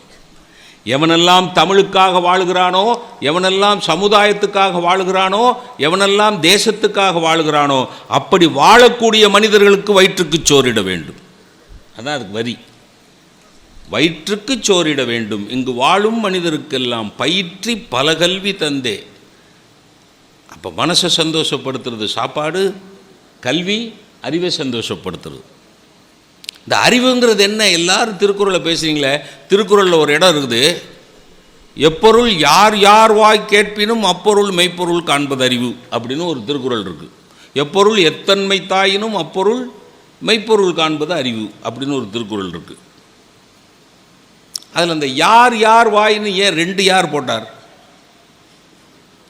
எவனெல்லாம் தமிழுக்காக வாழுகிறானோ, எவனெல்லாம் சமுதாயத்துக்காக வாழுகிறானோ, எவனெல்லாம் தேசத்துக்காக வாழுகிறானோ, அப்படி வாழக்கூடிய மனிதர்களுக்கு வயிற்றுக்கு சோறிட வேண்டும். அதான் அதுக்கு வரி. வயிற்றுக்கு சோறிட வேண்டும். இங்கு வாழும் மனிதருக்கெல்லாம் பயிற்றி பல கல்வி தந்தே. அப்போ மனசை சந்தோஷப்படுத்துறது சாப்பாடு, கல்வி, அறிவை சந்தோஷப்படுத்துறது. இந்த அறிவுங்கிறது என்ன? எல்லாரும் திருக்குறளை பேசுகிறீங்களே, திருக்குறளில் ஒரு இடம் இருக்குது, எப்பொருள் யார் யார் வாய் கேட்பினும் அப்பொருள் மெய்ப்பொருள் காண்பது அறிவு அப்படின்னு ஒரு திருக்குறள் இருக்குது. எப்பொருள் எத்தன்மை தாயினும் அப்பொருள் மெய்ப்பொருள் காண்பது அறிவு அப்படின்னு ஒரு திருக்குறள் இருக்குது. அதில் அந்த யார் யார் வாயின்னு ஏன் 2 யார் போட்டார்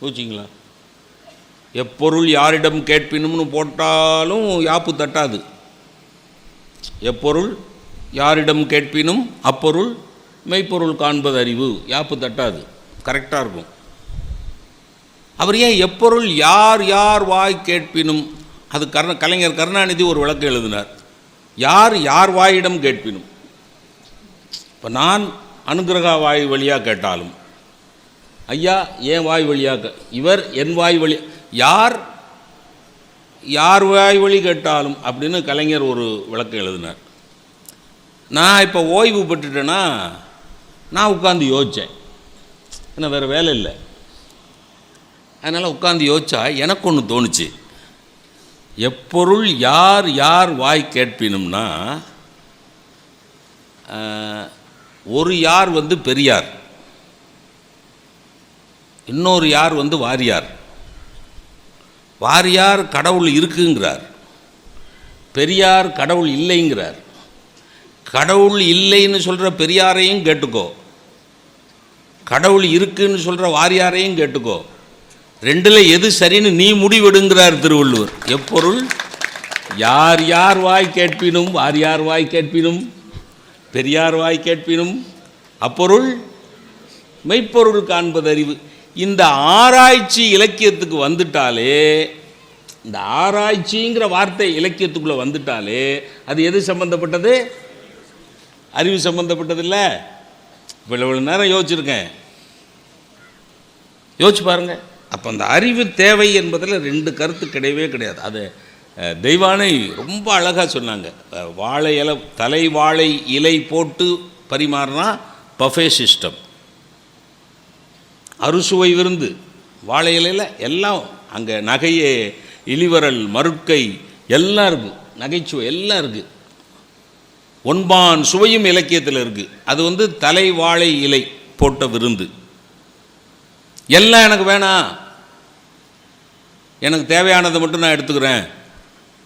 யோசிச்சிங்களா? எப்பொருள் யாரிடம் கேட்பினும்னு போட்டாலும் யாப்பு தட்டாது. எப்பொருள் யாரிடம் கேட்பினும் அப்பொருள் மெய்ப்பொருள் காண்பது அறிவு, யாப்பு தட்டாது, கரெக்டாக இருக்கும். அவர் ஏன் எப்பொருள் யார் யார் வாய் கேட்பினும்? அது கலைஞர் கருணாநிதி ஒரு விளக்கம் எழுதினார். யார் யார் வாயிடம் கேட்பினும். இப்போ நான் அனுகிரகா வாய் வழியாக கேட்டாலும், ஐயா ஏன் வாய் வழியாக, இவர் என் வாய் வழி, யார் யார் வாய் வழி கேட்டாலும் அப்படின்னு கலைஞர் ஒரு விளக்கம் எழுதினார். நான் இப்போ ஓய்வு பெற்றுட்டேன்னா நான் உட்காந்து யோசித்தேன். ஏன்னா வேறு வேலை இல்லை. அதனால் உட்காந்து யோசித்தா எனக்கு ஒன்று தோணுச்சு. எப்பொருள் யார் யார் வாய் கேட்பினும்னா, ஒரு யார் பெரியார், இன்னொரு யார் வாரியார். வாரியார் கடவுள் இருக்குங்கிறார், பெரியார் கடவுள் இல்லைங்கிறார். கடவுள் இல்லைன்னு சொல்கிற பெரியாரையும் கேட்டுக்கோ, கடவுள் இருக்குன்னு சொல்கிற வாரியாரையும் கேட்டுக்கோ. 2ல் எது சரின்னு நீ முடிவெடுங்கிறார் திருவள்ளுவர். எப்பொருள் யார் யார் வாய் கேட்பினும், வாரியார் வாய் கேட்பினும், பெரியார் வாய் கேட்பினும் அப்பொருள் மெய்ப்பொருள் காண்பது அறிவு. இந்த ஆராய்ச்சி இலக்கியத்துக்கு வந்துட்டாலே, இந்த ஆராய்ச்சிங்கிற வார்த்தை இலக்கியத்துக்குள்ளே வந்துட்டாலே அது எது சம்பந்தப்பட்டது? அறிவு சம்பந்தப்பட்டது இல்லை. இவ்வளவு நேரம் யோசிச்சிருக்கேன், யோசிச்சு பாருங்கள். அப்போ அந்த அறிவு தேவை என்பதில் 2 கருத்து கிடையவே கிடையாது. அது தெய்வானை ரொம்ப அழகாக சொன்னாங்க. வாழை இலை, தலை வாழை இலை போட்டு பரிமாறினா பஃபே சிஸ்டம், அறுசுவை விருந்து. வாழை இலையில் எல்லாம், அங்கே நகையே இளிவரல் மருட்கை எல்லாம் இருக்குது, நகைச்சுவை எல்லாம் இருக்குது. ஒன்பான் சுவையும் இலக்கியத்தில் இருக்குது. அது தலை வாழை இலை போட்ட விருந்து. எல்லாம் எனக்கு வேணாம், எனக்கு தேவையானதை மட்டும் நான் எடுத்துக்கிறேன்.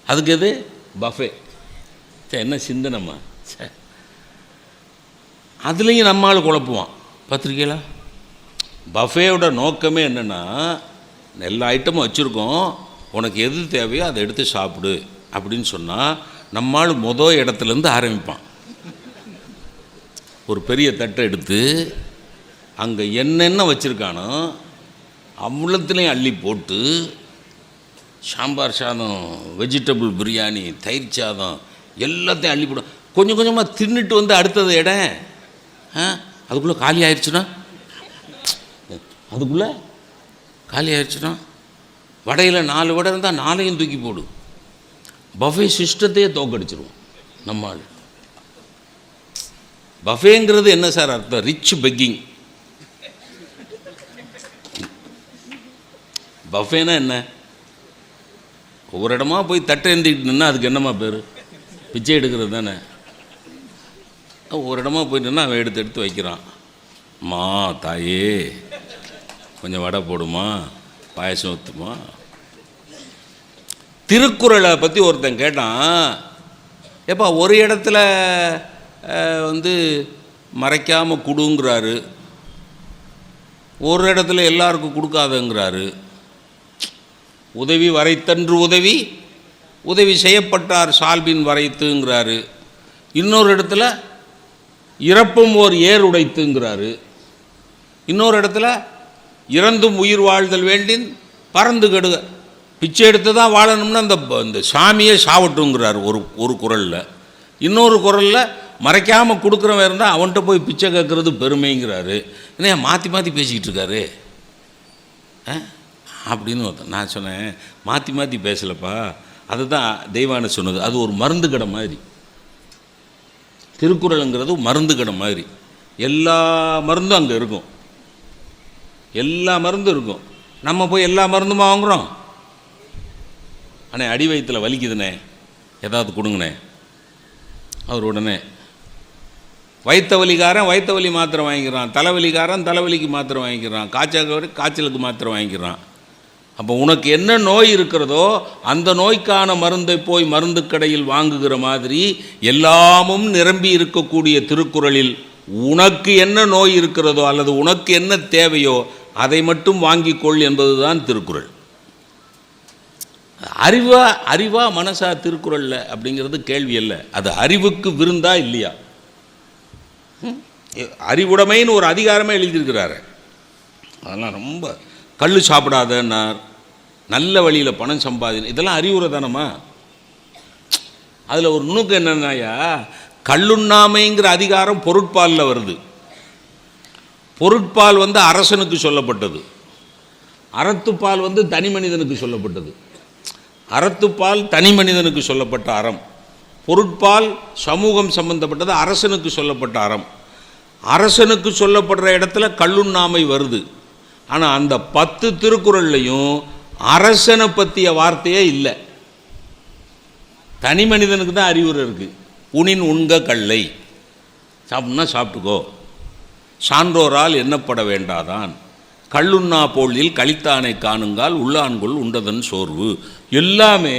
அதுக்கு எது? பஃபே. என்ன சிந்தனம்மா! அதுலேயும் நம்மால் குழப்புவான் பத்திரிக்கையில். பஃபேயோட நோக்கமே என்னென்னா, எல்லா ஐட்டமும் வச்சுருக்கோம், உனக்கு எது தேவையோ அதை எடுத்து சாப்பிடு அப்படின்னு சொன்னால் நம்மால் இடத்துலேருந்து ஆரம்பிப்பான். ஒரு பெரிய தட்டை எடுத்து அங்கே என்னென்ன வச்சுருக்கானோ அவ்வளத்துலேயும் அள்ளி போட்டு, சாம்பார் சாதம், வெஜிடபிள் பிரியாணி, தயிர் சாதம் எல்லாத்தையும் அள்ளி போடும். கொஞ்சம் கொஞ்சமாக தின்னுட்டு அடுத்தது இடம் அதுக்குள்ளே காலி ஆயிடுச்சுன்னா, அதுக்குள்ளே காலி ஆயிடுச்சுன்னா, வடையில் 4 வடை இருந்தால் 4ஐயும் தூக்கி போடு. பஃபே சிஸ்டத்தையே தோக்கடிச்சிருவோம் நம்மால். பஃபேங்கிறது என்ன சார் அர்த்தம்? Rich begging. பஃபேனா என்ன? ஒவ்வொரு இடமா போய் தட்டை எழுந்திக்கிட்டு நின்னா அதுக்கு என்னம்மா பேர்? பிச்சை எடுக்கிறது தானே. ஒரு இடமா போயிட்டுன்னா அவன் எடுத்து வைக்கிறான். அம்மா தாயே கொஞ்சம் வடை போடுமா, பாயசம் ஊற்றுமா. திருக்குறளை பற்றி ஒருத்தன் கேட்டான், ஏப்பா ஒரு இடத்துல மறைக்காமல் கொடுங்கிறாரு, ஒரு இடத்துல எல்லாருக்கும் கொடுக்காதங்கிறாரு. உதவி வரைத்தன்று உதவி, உதவி செய்யப்பட்டார் சால்பின் வரைத்துங்கிறாரு. இன்னொரு இடத்துல இறப்பும் ஓர் ஏர் உடைத்துங்கிறாரு. இன்னொரு இடத்துல இறந்தும் உயிர் வாழ்தல் வேண்டின் பறந்து கெடுக. பிச்சை எடுத்து தான் வாழணும்னா இந்த சாமியே சாவட்டுங்கிறார் ஒரு குறளில். இன்னொரு குறளில் மறைக்காமல் கொடுக்குறவன் இருந்தால் அவன்கிட்ட போய் பிச்சை கேட்குறது பெருமைங்கிறாரு. என்ன மாற்றி மாற்றி பேசிக்கிட்டு இருக்காரு அப்படின்னு நான் சொன்னேன். மாற்றி மாற்றி பேசலப்பா, அதுதான் தெய்வான சொன்னது. அது ஒரு மருந்து கடை மாதிரி. திருக்குறளுங்கிறது மருந்து கடை மாதிரி. எல்லா மருந்தும் அங்கே இருக்கும், எல்லா மருந்தும் இருக்கும். நம்ம போய் எல்லா மருந்துமா வாங்குகிறோம். அண்ணே அடி வயிற்றில் வலிக்குதுண்ணே, ஏதாவது கொடுங்கண்ணே. அவர் உடனே வயிற்ற வலிக்காரன் வயிற்ற வலி மாத்திரை வாங்கிக்கிறான், தலைவலிக்காரன் தலைவலிக்கு மாத்திரை வாங்கிக்கிறான், காய்ச்சலுக்கு மாத்திரை வாங்கிக்கிறான். அப்போ உனக்கு என்ன நோய் இருக்கிறதோ அந்த நோய்க்கான மருந்தை போய் மருந்து கடையில் வாங்குகிற மாதிரி எல்லாமும் நிரம்பி இருக்கக்கூடிய திருக்குறளில் உனக்கு என்ன நோய் இருக்கிறதோ அல்லது உனக்கு என்ன தேவையோ அதை மட்டும் வாங்கிக்கொள் என்பதுதான் திருக்குறள். அறிவா மனசா திருக்குறளில் அப்படிங்கிறது கேள்வி அல்ல. அது அறிவுக்கு விருந்தா இல்லையா? அறிவுடைமைன்னு ஒரு அதிகாரமே எழுதியிருக்கிறாரு. அதெல்லாம் ரொம்ப கள்ளு சாப்பிடாதன்னார், நல்ல வழியில் பணம் சம்பாதின, இதெல்லாம் அறிவுரை தானம்மா. அதில் ஒரு நுணுக்கம் என்னன்னாயா, கள்ளுண்ணாமைங்கிற அதிகாரம் பொருட்பாலில் வருது. பொருட்பால் அரசனுக்கு சொல்லப்பட்டது, அறத்துப்பால் தனி மனிதனுக்கு சொல்லப்பட்டது. அறத்துப்பால் தனி மனிதனுக்கு சொல்லப்பட்ட அறம், பொருட்பால் சமூகம் சம்பந்தப்பட்டது, அரசனுக்கு சொல்லப்பட்ட அறம். அரசனுக்கு சொல்லப்படுற இடத்துல கள்ளுண்ணாமை வருது. ஆனால் அந்த 10 திருக்குறள்லையும் அரசனை பற்றிய வார்த்தையே இல்லை. தனி மனிதனுக்கு தான் அறிவுரை இருக்குது. உணின் உண்க கல்லை, சாப்பிட்னா சாப்பிட்டுக்கோ, சான்றோரால் எண்ணப்பட வேண்டாதான், கள்ளுண்ணா போலில் கழித்தானை காணுங்கால் உள்ளான்கொள் உண்டதன் சோர்வு. எல்லாமே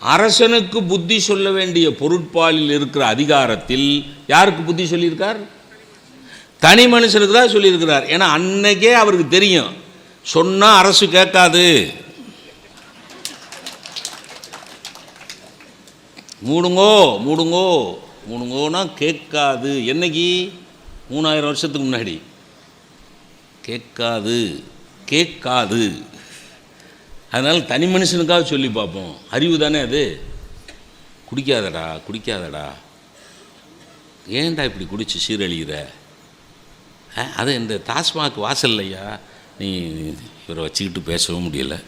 அரசனுக்கு புத்தி சொல்ல வேண்டிய பொருட்பாலில் இருக்கிற அதிகாரத்தில் யாருக்கு புத்தி சொல்லியிருக்கார்? தனி மனுஷனுக்கு தான் சொல்லியிருக்கிறார். ஏன்னா அன்னைக்கே அவருக்கு தெரியும், சொன்னால் அரசு கேட்காது. மூடுங்கோ மூடுங்கோ மூடுங்கோன்னா கேட்காது. என்னைக்கு? 3000 வருஷத்துக்கு முன்னாடி. கேட்காது. அதனால் தனி மனுஷனுக்காக சொல்லி பார்ப்போம். அறிவு தானே அது. குடிக்காதடா, ஏன்டா இப்படி குடிச்சு சீரழிகிற? அது இந்த டாஸ்மாக் வாசல் இல்லையா, நீ இவரை வச்சுக்கிட்டு பேசவும் முடியலை.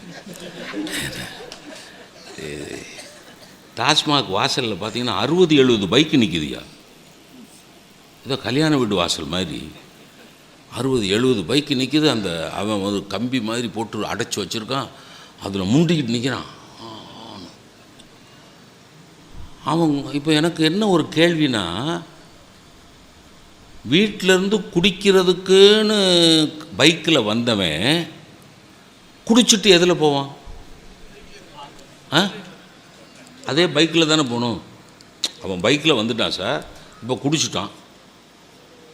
டாஸ்மாக் வாசலில் பார்த்தீங்கன்னா 60-70 பைக்கு நிற்குதுயா. ஏதோ கல்யாண வீடு வாசல் மாதிரி 60-70 பைக்கு நிற்கிது. அந்த அவன் கம்பி மாதிரி போட்டு அடைச்சி வச்சுருக்கான், அதில் முண்டிக்கிட்டு நிற்கிறான் அவன். இப்போ எனக்கு என்ன ஒரு கேள்வினா, வீட்டிலேருந்து குடிக்கிறதுக்குன்னு பைக்கில் வந்தவன் குடிச்சிட்டு எதில் போவான்? அதே பைக்கில் தானே போகணும். அவன் பைக்கில் வந்துட்டான் சார், இப்போ குடிச்சிட்டான்.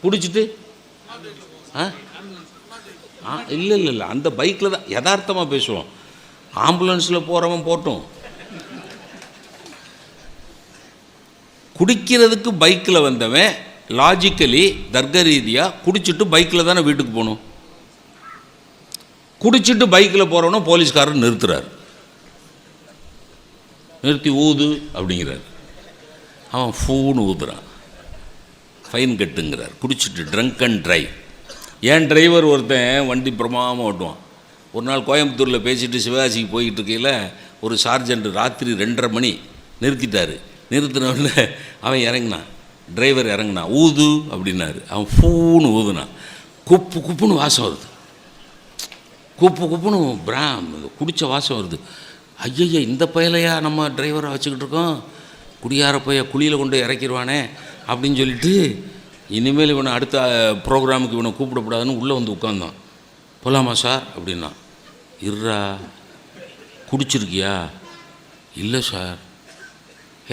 குடிச்சிட்டு இல்லை அந்த பைக்கில் தான் யதார்த்தமாக பேசுவோம். ஆம்புலன்ஸில் போகிறவன் போட்டும், குடிக்கிறதுக்கு பைக்கில் வந்தவன் லாஜிக்கலி தர்க்க ரீதியாக குடிச்சிட்டு பைக்கில் தானே வீட்டுக்கு போகணும். குடிச்சிட்டு பைக்கில் போகிறவனும் போலீஸ்காரர் நிறுத்துறார், நிறுத்தி ஊது அப்படிங்கிறார். அவன் ஃபூன்னு ஊதுறான், ஃபைன் கட்டுங்கிறார். குடிச்சிட்டு ட்ரங்க் அண்ட் ட்ரைவ். ஏன் டிரைவர் ஒருத்தன் வண்டி பிரமாதமாக ஓட்டுவான். ஒரு நாள் கோயம்புத்தூரில் பேசிட்டு சிவகாசிக்கு போய்கிட்டு இருக்கையில் ஒரு சார்ஜென்ட் ராத்திரி 2:30 மணி நிறுத்திட்டார். நிறுத்தினோடனே அவன் இறங்கினான், டிரைவர் இறங்கினான், ஊது அப்படின்னாரு. அவன் ஃபூன்னு ஊதுனான். குப்புன்னு வாசம் வருது, குப்புன்னு குடித்த வாசம் வருது. ஐயய்ய, இந்த பயலையா நம்ம டிரைவரை வச்சுக்கிட்டு இருக்கோம், குடியார போய் குழியில் கொண்டு இறக்கிடுவானே அப்படின்னு சொல்லிட்டு இனிமேல் இவனை அடுத்த ப்ரோக்ராமுக்கு இவனை கூப்பிடக்கூடாதுன்னு உள்ளே வந்து உட்காந்தான். போகலாமா சார் அப்படின்னா. இருறா, குடிச்சிருக்கியா? இல்லை சார்.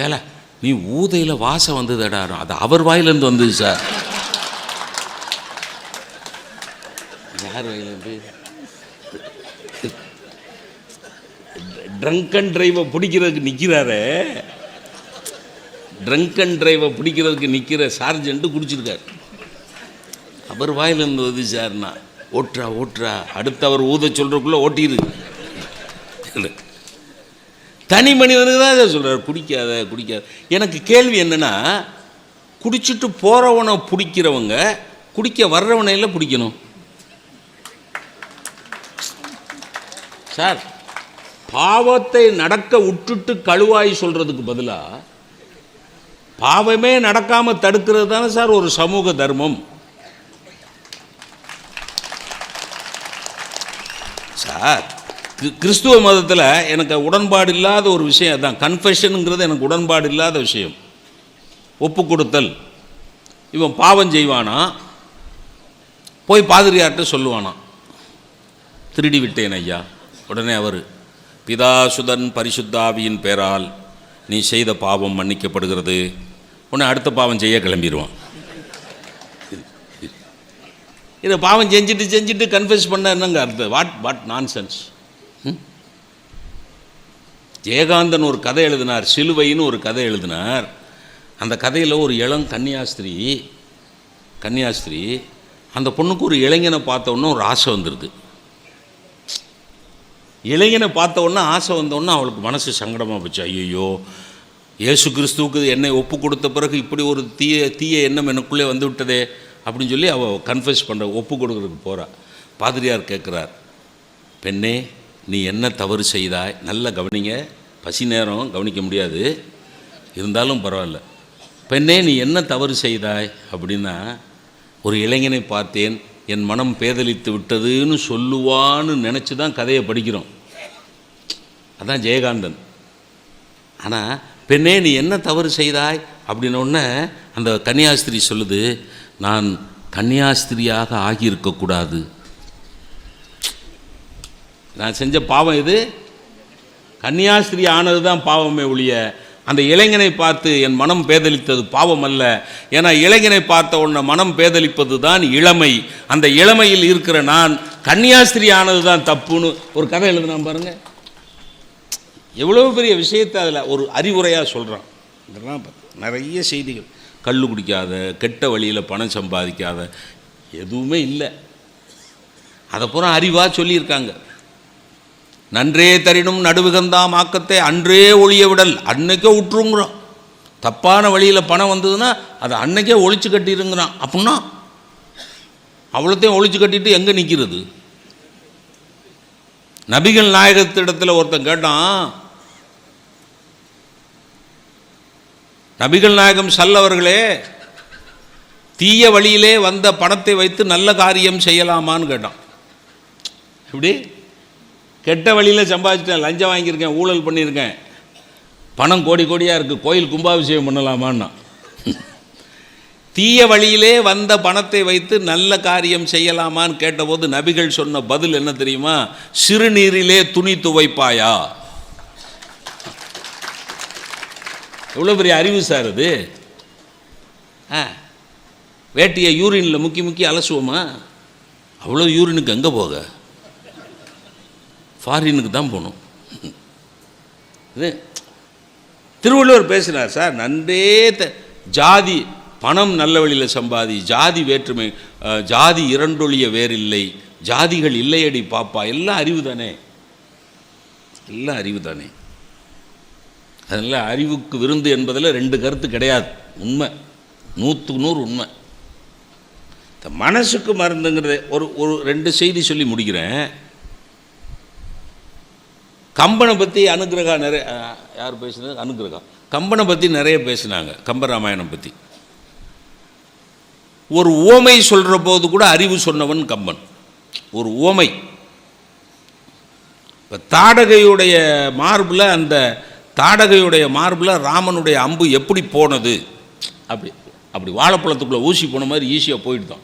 ஏல, நீ ஊதையில் வாசம் வந்ததுடா. அது அவர் வாயிலேருந்து வந்தது சார். யார் வாயிலேருந்து? ட்ரங்க் அண்ட் ட்ரைவை பிடிக்கிறதுக்கு நிற்கிறாரே, ட்ரங்க் அண்ட் ட்ரைவை பிடிக்கிறதுக்கு நிற்கிற சார்ஜென்ட்டு குடிச்சிருக்கார். அவர் வாயிலேருந்து வருது சார்னா. ஓட்டுறா அடுத்தவர் ஊத சொல்றதுக்குள்ள ஓட்டிடு. தனி மனிதனுக்கு தான் இதை சொல்கிறார், குடிக்காத. எனக்கு கேள்வி என்னென்னா, குடிச்சிட்டு போகிறவனை பிடிக்கிறவங்க குடிக்க வர்றவனை எல்லாம் பிடிக்கணும் சார். பாவத்தை நடக்க விட்டுட்டு கழுவாய் சொல்கிறதுக்கு பதிலாக பாவமே நடக்காமல் தடுக்கிறது தானே சார் ஒரு சமூக தர்மம். சார் கிறிஸ்துவ மதத்தில் எனக்கு உடன்பாடு இல்லாத ஒரு விஷயம் அதுதான், கன்ஃபெஷனுங்கிறது எனக்கு உடன்பாடு இல்லாத விஷயம். ஒப்பு கொடுத்தல். இவன் பாவம் செய்வானா, போய் பாதிரியார்கிட்ட சொல்லுவானா, திருடி விட்டேன் ஐயா. உடனே அவர் பிதா சுதன் பரிசுத்தாவியின் பேரால் நீ செய்த பாவம் மன்னிக்கப்படுகிறது. உடனே அடுத்த பாவம் செய்ய கிளம்பிடுவான். இதை பாவம் செஞ்சுட்டு கன்ஃபெஸ் பண்ண என்னங்க அர்த்தம்? What nonsense. ஜெயகாந்தன் ஒரு கதை எழுதினார், சிலுவைன்னு ஒரு கதை எழுதினார். அந்த கதையில் ஒரு இளம் கன்னியாஸ்திரி அந்த பொண்ணுக்கு ஒரு இளைஞனை பார்த்த உடனே ஒரு ஆசை வந்துடுது. இளைஞனை பார்த்த உடனே ஆசை வந்தோடனே அவளுக்கு மனசு சங்கடமாக போச்சு. ஐயோ, இயேசு கிறிஸ்துவுக்கு என்னை ஒப்பு கொடுத்த பிறகு இப்படி ஒரு தீய எண்ணம் எனக்குள்ளே வந்து விட்டதே அப்படின்னு சொல்லி அவள் கன்ஃபெஸ் பண்ணுற ஒப்பு கொடுக்குறதுக்கு போகிறா. பாதிரியார் கேட்குறார், பெண்ணே நீ என்ன தவறு செய்தாய்? நல்லா கவனிங்க, பசி நேரம் கவனிக்க முடியாது, இருந்தாலும் பரவாயில்ல. பெண்ணே நீ என்ன தவறு செய்தாய் அப்படின்னா, ஒரு இளைஞனை பார்த்தேன், என் மனம் பேதலித்து விட்டதுன்னு சொல்லுவான்னு நினச்சி தான் கதையை படிக்கிறோம். அதான் ஜெயகாந்தன். ஆனால் பெண்ணே நீ என்ன தவறு செய்தாய் அப்படின்னோடனே அந்த கன்னியாஸ்திரி சொல்லுது, நான் கன்னியாஸ்திரியாக ஆகியிருக்கக்கூடாது. நான் செஞ்ச பாவம் இது, கன்னியாஸ்திரி ஆனது தான் பாவமே ஒழிய அந்த இளைஞனை பார்த்து என் மனம் பேதலித்தது பாவம் அல்ல. ஏன்னா இளைஞனை பார்த்த உடனே மனம் பேதலிப்பது தான் இளமை. அந்த இளமையில் இருக்கிற நான் கன்னியாஸ்திரி ஆனது தான் தப்புன்னு ஒரு கதை எழுதுனா பாருங்க. எவ்வளோ பெரிய விஷயத்தை அதில் ஒரு அறிவுரையாக சொல்கிறான். இதெல்லாம் நிறைய செய்திகள். கள்ளு குடிக்காத, கெட்ட வழியில் பணம் சம்பாதிக்காத, எதுவுமே இல்லை. அதை பூரா அறிவாக சொல்லியிருக்காங்க. நன்றே தரினும் நடுவுகந்தாம் ஆக்கத்தை அன்றே ஒழிய விடல். அன்னைக்கே விட்டுருங்கிறோம். தப்பான வழியில் பணம் வந்ததுன்னா அதை அன்னைக்கே ஒழிச்சு கட்டிடுங்கிறான். அப்படின்னா அவ்வளோத்தையும் ஒழிச்சு கட்டிட்டு எங்கே நிற்கிறது? நபிகள் நாயகத்திடத்தில் ஒருத்தன் கேட்டான், நபிகள் நாயகம் சல்லவர்களே, தீய வழியிலே வந்த பணத்தை வைத்து நல்ல காரியம் செய்யலாமான்னு கேட்டான். எப்படி? கெட்ட வழியில் சம்பாதிச்சிட்டேன், லஞ்சம் வாங்கியிருக்கேன், ஊழல் பண்ணியிருக்கேன், பணம் கோடி கோடியாக இருக்குது, கோயில் கும்பாபிஷேகம் பண்ணலாமான்னா. தீய வழியிலே வந்த பணத்தை வைத்து நல்ல காரியம் செய்யலாமான்னு கேட்டபோது நபிகள் சொன்ன பதில் என்ன தெரியுமா? சிறுநீரிலே துணி துவைப்பாயா. எவ்வளோ பெரிய அறிவு சார் அது. வேட்டியை யூரினில் முக்கி அலசுவோமா? அவ்வளோ யூரினுக்கு எங்கே போக? ஃபாரினுக்கு தான் போகணும். இது திருவள்ளுவர் பேசினார் சார். நன்றே ஜாதி பணம் நல்ல வழியில் சம்பாதி, ஜாதி வேற்றுமை, ஜாதி இரண்டொழிய வேறில்லை, ஜாதிகள் இல்லையடி பாப்பா. எல்லாம் அறிவு தானே, எல்லாம் அறிவு தானே. அதனால் அறிவுக்கு விருந்து என்பதில் ரெண்டு கருத்து கிடையாது. உண்மை, 100க்கு 100 உண்மை. இந்த மனசுக்கு மருந்துங்கிறத ஒரு ரெண்டு செய்தி சொல்லி முடிக்கிறேன். கம்பனை பற்றி அனுகிரகா நிறைய யார் பேசுனது? அனுகிரகா கம்பனை பற்றி நிறைய பேசினாங்க, கம்பராமாயணம் பற்றி. ஒரு உவமை சொல்கிற போது கூட அறிவு சொன்னவன் கம்பன். ஒரு உவமை, இப்போ தாடகையுடைய மார்பில், அந்த தாடகையுடைய மார்பில் ராமனுடைய அம்பு எப்படி போனது, அப்படி வாழைப்பழத்துக்குள்ளே ஊசி போன மாதிரி ஈஸியாக போயிடுதான்.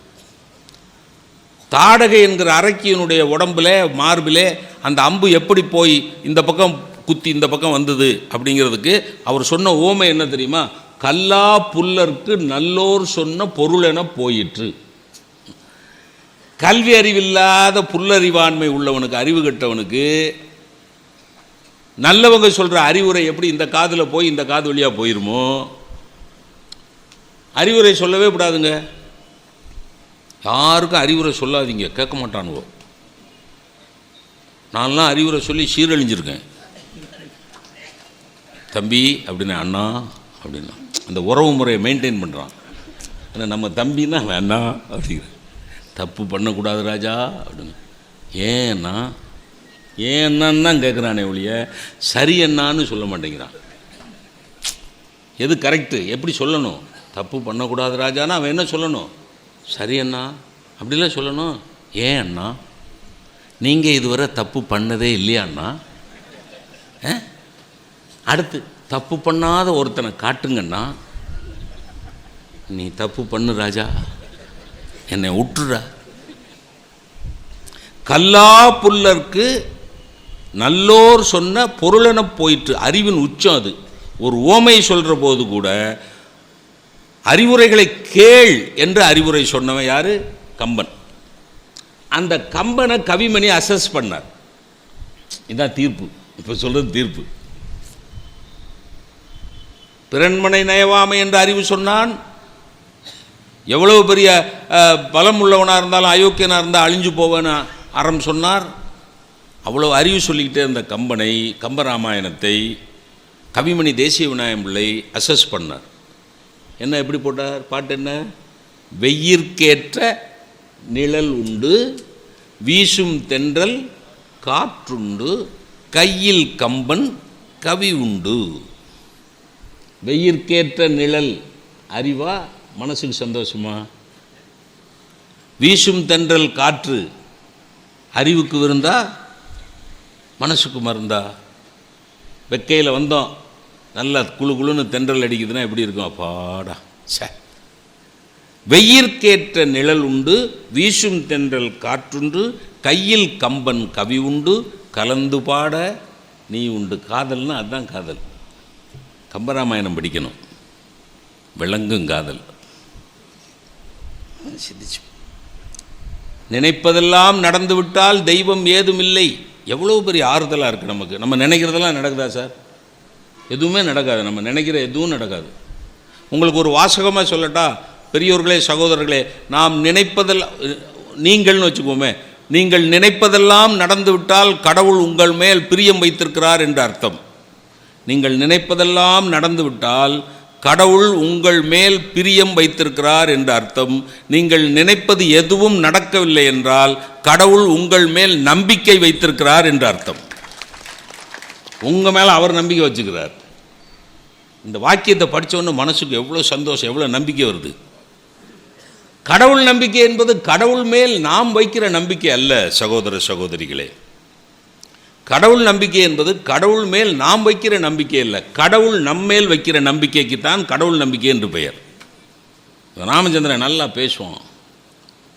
தாடகை என்கிற அரக்கியனுடைய உடம்புல மார்பிலே அந்த அம்பு எப்படி போய் இந்த பக்கம் குத்தி இந்த பக்கம் வந்தது அப்படிங்கிறதுக்கு அவர் சொன்ன ஓமை என்ன தெரியுமா? கல்லா புல்லருக்கு நல்லோர் சொன்ன பொருள் என போயிற்று. கல்வி அறிவில்லாத புல்லறிவாண்மை உள்ளவனுக்கு, அறிவு கெட்டவனுக்கு நல்லவங்க சொல்கிற அறிவுரை எப்படி இந்த காதில் போய் இந்த காது வழியாக போயிருமோ? அறிவுரை சொல்லவே கூடாதுங்க. யாருக்கும் அறிவுரை சொல்லாதீங்க, கேட்க மாட்டானுவோ. நான்லாம் அறிவுரை சொல்லி சீரழிஞ்சிருக்கேன். தம்பி அப்படின்னா அண்ணா அப்படின்னா அந்த உறவு முறையை மெயின்டைன் பண்ணுறான். ஏன்னா நம்ம தம்பின்னா அண்ணா அப்படிங்கிற. தப்பு பண்ணக்கூடாது ராஜா அப்படின்னு. ஏன்னா ஏன்னான்னு தான் கேட்குறானே ஒழிய சரி என்னான்னு சொல்ல மாட்டேங்கிறான். எது கரெக்டு, எப்படி சொல்லணும்? தப்பு பண்ணக்கூடாது ராஜானா அவன் என்ன சொல்லணும்? சரி அண்ணா அப்படிலாம் சொல்லணும். ஏன் அண்ணா, நீங்கள் இதுவரை தப்பு பண்ணதே இல்லையா அண்ணா? அடுத்து தப்பு பண்ணாத ஒருத்தனை காட்டுங்கண்ணா. நீ தப்பு பண்ணு ராஜா, என்னை விட்டுறா. கல்லா புல்லருக்கு நல்லோர் சொன்ன பொருளென போயிற்று. அறிவின் உச்சம் அது. ஒரு ஓமை சொல்கிற போது கூட அறிவுரைகளை கேள் என்று அறிவுரை சொன்னவன் யாரு? கம்பன். அந்த கம்பனை கவிமணி அசஸ் பண்ணார். இதுதான் தீர்ப்பு. இப்போ சொல்கிறது தீர்ப்பு. பிறன்மனை நயவாமை என்று அறிவு சொன்னான். எவ்வளவு பெரிய பலம் உள்ளவனாக இருந்தாலும் அயோக்கியனாக இருந்தால் அழிஞ்சு போவேன்னு அறம் சொன்னார். அவ்வளோ அறிவு சொல்லிக்கிட்டே இருந்த கம்பனை, கம்பராமாயணத்தை கவிமணி தேசிய விநாயகம் பிள்ளை அசஸ் பண்ணார். என்ன எப்படி போட்டார் பாட்டு? என்ன? வெயிற்கேற்ற நிழல் உண்டு, வீசும் தென்றல் காற்றுண்டு, கையில் கம்பன் கவி உண்டு. வெயிற்கேற்ற நிழல் அறிவா, மனசுக்கு சந்தோஷமா? வீசும் தென்றல் காற்று அறிவுக்கு விருந்தா, மனசுக்கு மருந்தா? வெக்கையில் வந்தோம், நல்லா குழு குழுன்னு தென்றல் அடிக்குதுன்னா எப்படி இருக்கும்? அப்பாடா சே. வெயிற்கேற்ற நிழல் உண்டு, வீசும் தென்றல் காற்றுண்டு, கையில் கம்பன் கவி உண்டு, கலந்து பாட நீ உண்டு. காதல்னா அதுதான் காதல். கம்பராமாயணம் படிக்கணும், விளங்கும் காதல். சிந்திச்சு நினைப்பதெல்லாம் நடந்துவிட்டால் தெய்வம் ஏதும் இல்லை. எவ்வளோ பெரிய ஆறுதலாக இருக்குது நமக்கு. நம்ம நினைக்கிறதெல்லாம் நடக்குதா சார்? எதுவுமே நடக்காது. நம்ம நினைக்கிற எதுவும் நடக்காது. உங்களுக்கு ஒரு வாசகமாக சொல்லட்டா, பெரியோர்களே சகோதரர்களே, நாம் நினைப்பதெல்லாம், நீங்கள்னு வச்சுக்கோமே, நீங்கள் நினைப்பதெல்லாம் நடந்துவிட்டால் கடவுள் உங்கள் மேல் பிரியம் வைத்திருக்கிறார் என்று அர்த்தம். நீங்கள் நினைப்பதெல்லாம் நடந்துவிட்டால் கடவுள் உங்கள் மேல் பிரியம் வைத்திருக்கிறார் என்று அர்த்தம். நீங்கள் நினைப்பது எதுவும் நடக்கவில்லை என்றால் கடவுள் உங்கள் மேல் நம்பிக்கை வைத்திருக்கிறார் என்று அர்த்தம். உங்கள் மேலே அவர் நம்பிக்கை வச்சுக்கிறார். இந்த வாக்கியத்தை படித்தோன்னு மனசுக்கு எவ்வளோ சந்தோஷம், எவ்வளோ நம்பிக்கை வருது. கடவுள் நம்பிக்கை என்பது கடவுள் மேல் நாம் வைக்கிற நம்பிக்கை அல்ல சகோதர சகோதரிகளே. கடவுள் நம்பிக்கை என்பது கடவுள் மேல் நாம் வைக்கிற நம்பிக்கை இல்லை, கடவுள் நம்மேல் வைக்கிற நம்பிக்கைக்கு தான் கடவுள் நம்பிக்கை என்று பெயர். ராமச்சந்திரன் நல்லா பேசுவான்,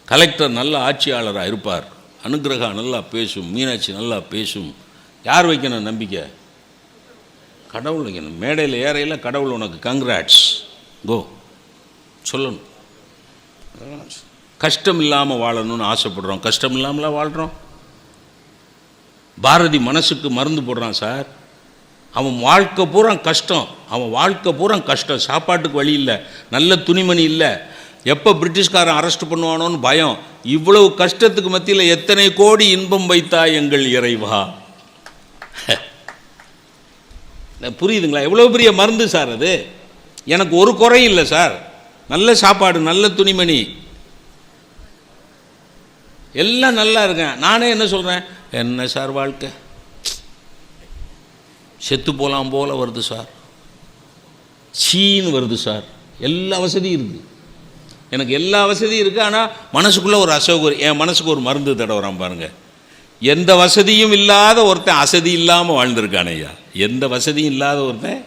கலெக்டர் நல்ல ஆட்சியாளராக இருப்பார், அனுகிரகா நல்லா பேசும், மீனாட்சி நல்லா பேசும். யார் வைக்கணும் நம்பிக்கை? கடவுள் வைக்கணும். மேடையில் ஏறையில் கடவுள் உனக்கு கங்க்ராட்ஸ் கோ சொல்லணும். கஷ்டம் இல்லாமல் வாழணும்னு ஆசைப்படுறோம், கஷ்டம் இல்லாமலாம் வாழ்கிறோம். பாரதி மனசுக்கு மருந்து போடுறான் சார். அவன் வாழ்க்கை பூரா கஷ்டம், அவன் வாழ்க்கை பூரா கஷ்டம். சாப்பாட்டுக்கு வழி இல்லை, நல்ல துணிமணி இல்லை, எப்போ பிரிட்டிஷ்காரன் அரெஸ்ட் பண்ணுவானோன்னு பயம். இவ்வளவு கஷ்டத்துக்கு மத்தியில் எத்தனை கோடி இன்பம் வைத்தா எங்கள் இறைவா. புரியுதுங்களா? எவ்வளோ பெரிய மருந்து சார் அது. எனக்கு ஒரு குறையும் இல்லை சார், நல்ல சாப்பாடு, நல்ல துணிமணி, எல்லாம் நல்லா இருக்கேன். நானே என்ன சொல்கிறேன், என்ன சார் வாழ்க்கை, செத்து போகலாம் போல வருது சார், சீன்னு வருது சார். எல்லா வசதியும் இருக்குது, எனக்கு எல்லா வசதியும் இருக்குது, ஆனால் மனசுக்குள்ளே ஒரு அசௌகரியம். என் மனசுக்கு ஒரு மருந்து தடவுறான் பாருங்கள். எந்த வசதியும் இல்லாத ஒருத்தன் அசதி இல்லாமல் வாழ்ந்திருக்கான் ஐயா. எந்த வசதியும் இல்லாத ஒருத்தன்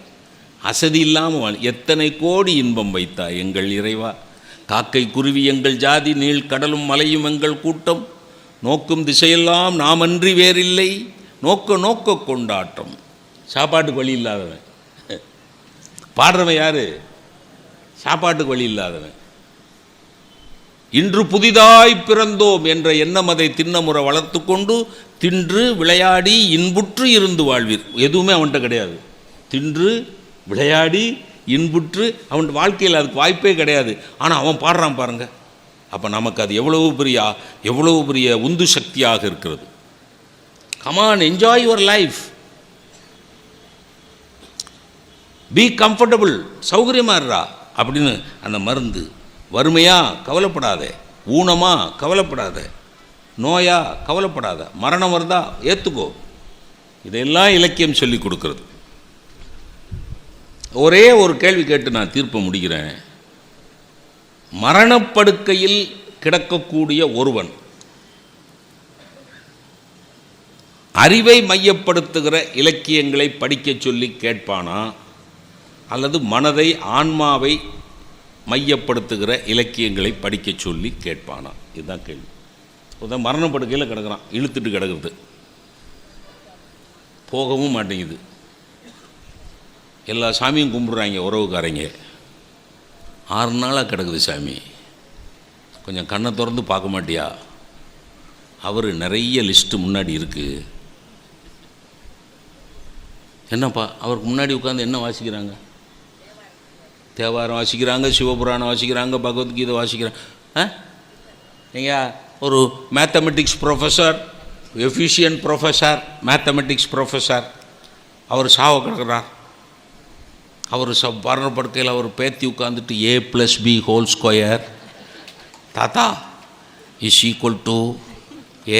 அசதி இல்லாமல் எத்தனை கோடி இன்பம் வைத்தா எங்கள் இறைவா. காக்கை குருவி எங்கள் ஜாதி, நீள் கடலும் மலையும் எங்கள் கூட்டம், நோக்கும் திசையெல்லாம் நாம் அன்றி வேறில்லை, நோக்க நோக்க கொண்டாட்டம். சாப்பாட்டுக்கு வழி இல்லாதவன் பாடுறவன் யாரு? சாப்பாட்டுக்கு வழி இல்லாதவன். இன்று புதிதாய் பிறந்தோம் என்ற எண்ணம் அதை திண்ணமுறை வளர்த்து கொண்டு தின்று விளையாடி இன்புற்று இருந்து வாழ்வீர். எதுவுமே அவன்கிட்ட கிடையாது. தின்று விளையாடி இன்புற்று அவன் வாழ்க்கையில் அதுக்கு வாய்ப்பே கிடையாது. ஆனால் அவன் பாடுறான் பாருங்க, அப்போ நமக்கு அது எவ்வளவு பெரிய உந்து சக்தியாக இருக்கிறது. Come on, enjoy your life, be comfortable, சௌகரியமாக இருறா அப்படின்னு அந்த மருந்து. வறுமையா கவலைப்படாத, ஊனமா கவலைப்படாத, நோயா கவலைப்படாத, மரணம் வருதா ஏற்றுக்கோ. இதெல்லாம் இலக்கியம் சொல்லி கொடுக்கிறது. ஒரே ஒரு கேள்வி கேட்டு நான் தீர்ப்பை முடிக்கிறேன். மரணப்படுக்கையில் கிடக்கக்கூடிய ஒருவன் அறிவை மையப்படுத்துகிற இலக்கியங்களை படிக்க சொல்லி கேட்பானா, அல்லது மனதை ஆன்மாவை மையப்படுத்துகிற இலக்கியங்களை படிக்க சொல்லி கேட்பானா? இதுதான் கேள்வி. ஒருத்தன் மரணப்படுக்கையில் கிடக்கிறான், இழுத்துட்டு கிடக்குறது, போகவும் மாட்டேங்குது. எல்லா சாமியும் கும்பிட்றாங்க, உறவுக்காரங்க. 6 நாளாக கிடக்குது சாமி, கொஞ்சம் கண்ணை திறந்து பார்க்க மாட்டியா? அவர் நிறைய லிஸ்ட்டு முன்னாடி இருக்குது. என்னப்பா அவருக்கு முன்னாடி உட்காந்து என்ன வாசிக்கிறாங்க? தேவாரம் வாசிக்கிறாங்க, சிவபுராணம் வாசிக்கிறாங்க, பகவத்கீதை வாசிக்கிறாங்க. நீங்கள் ஒரு mathematics professor, efficient professor, mathematics professor, அவர் சாவ கிடக்கிறார். அவர் மரணப்படுக்கையில் அவர் பேத்தி உட்காந்துட்டு a+b² தாத்தா is equal to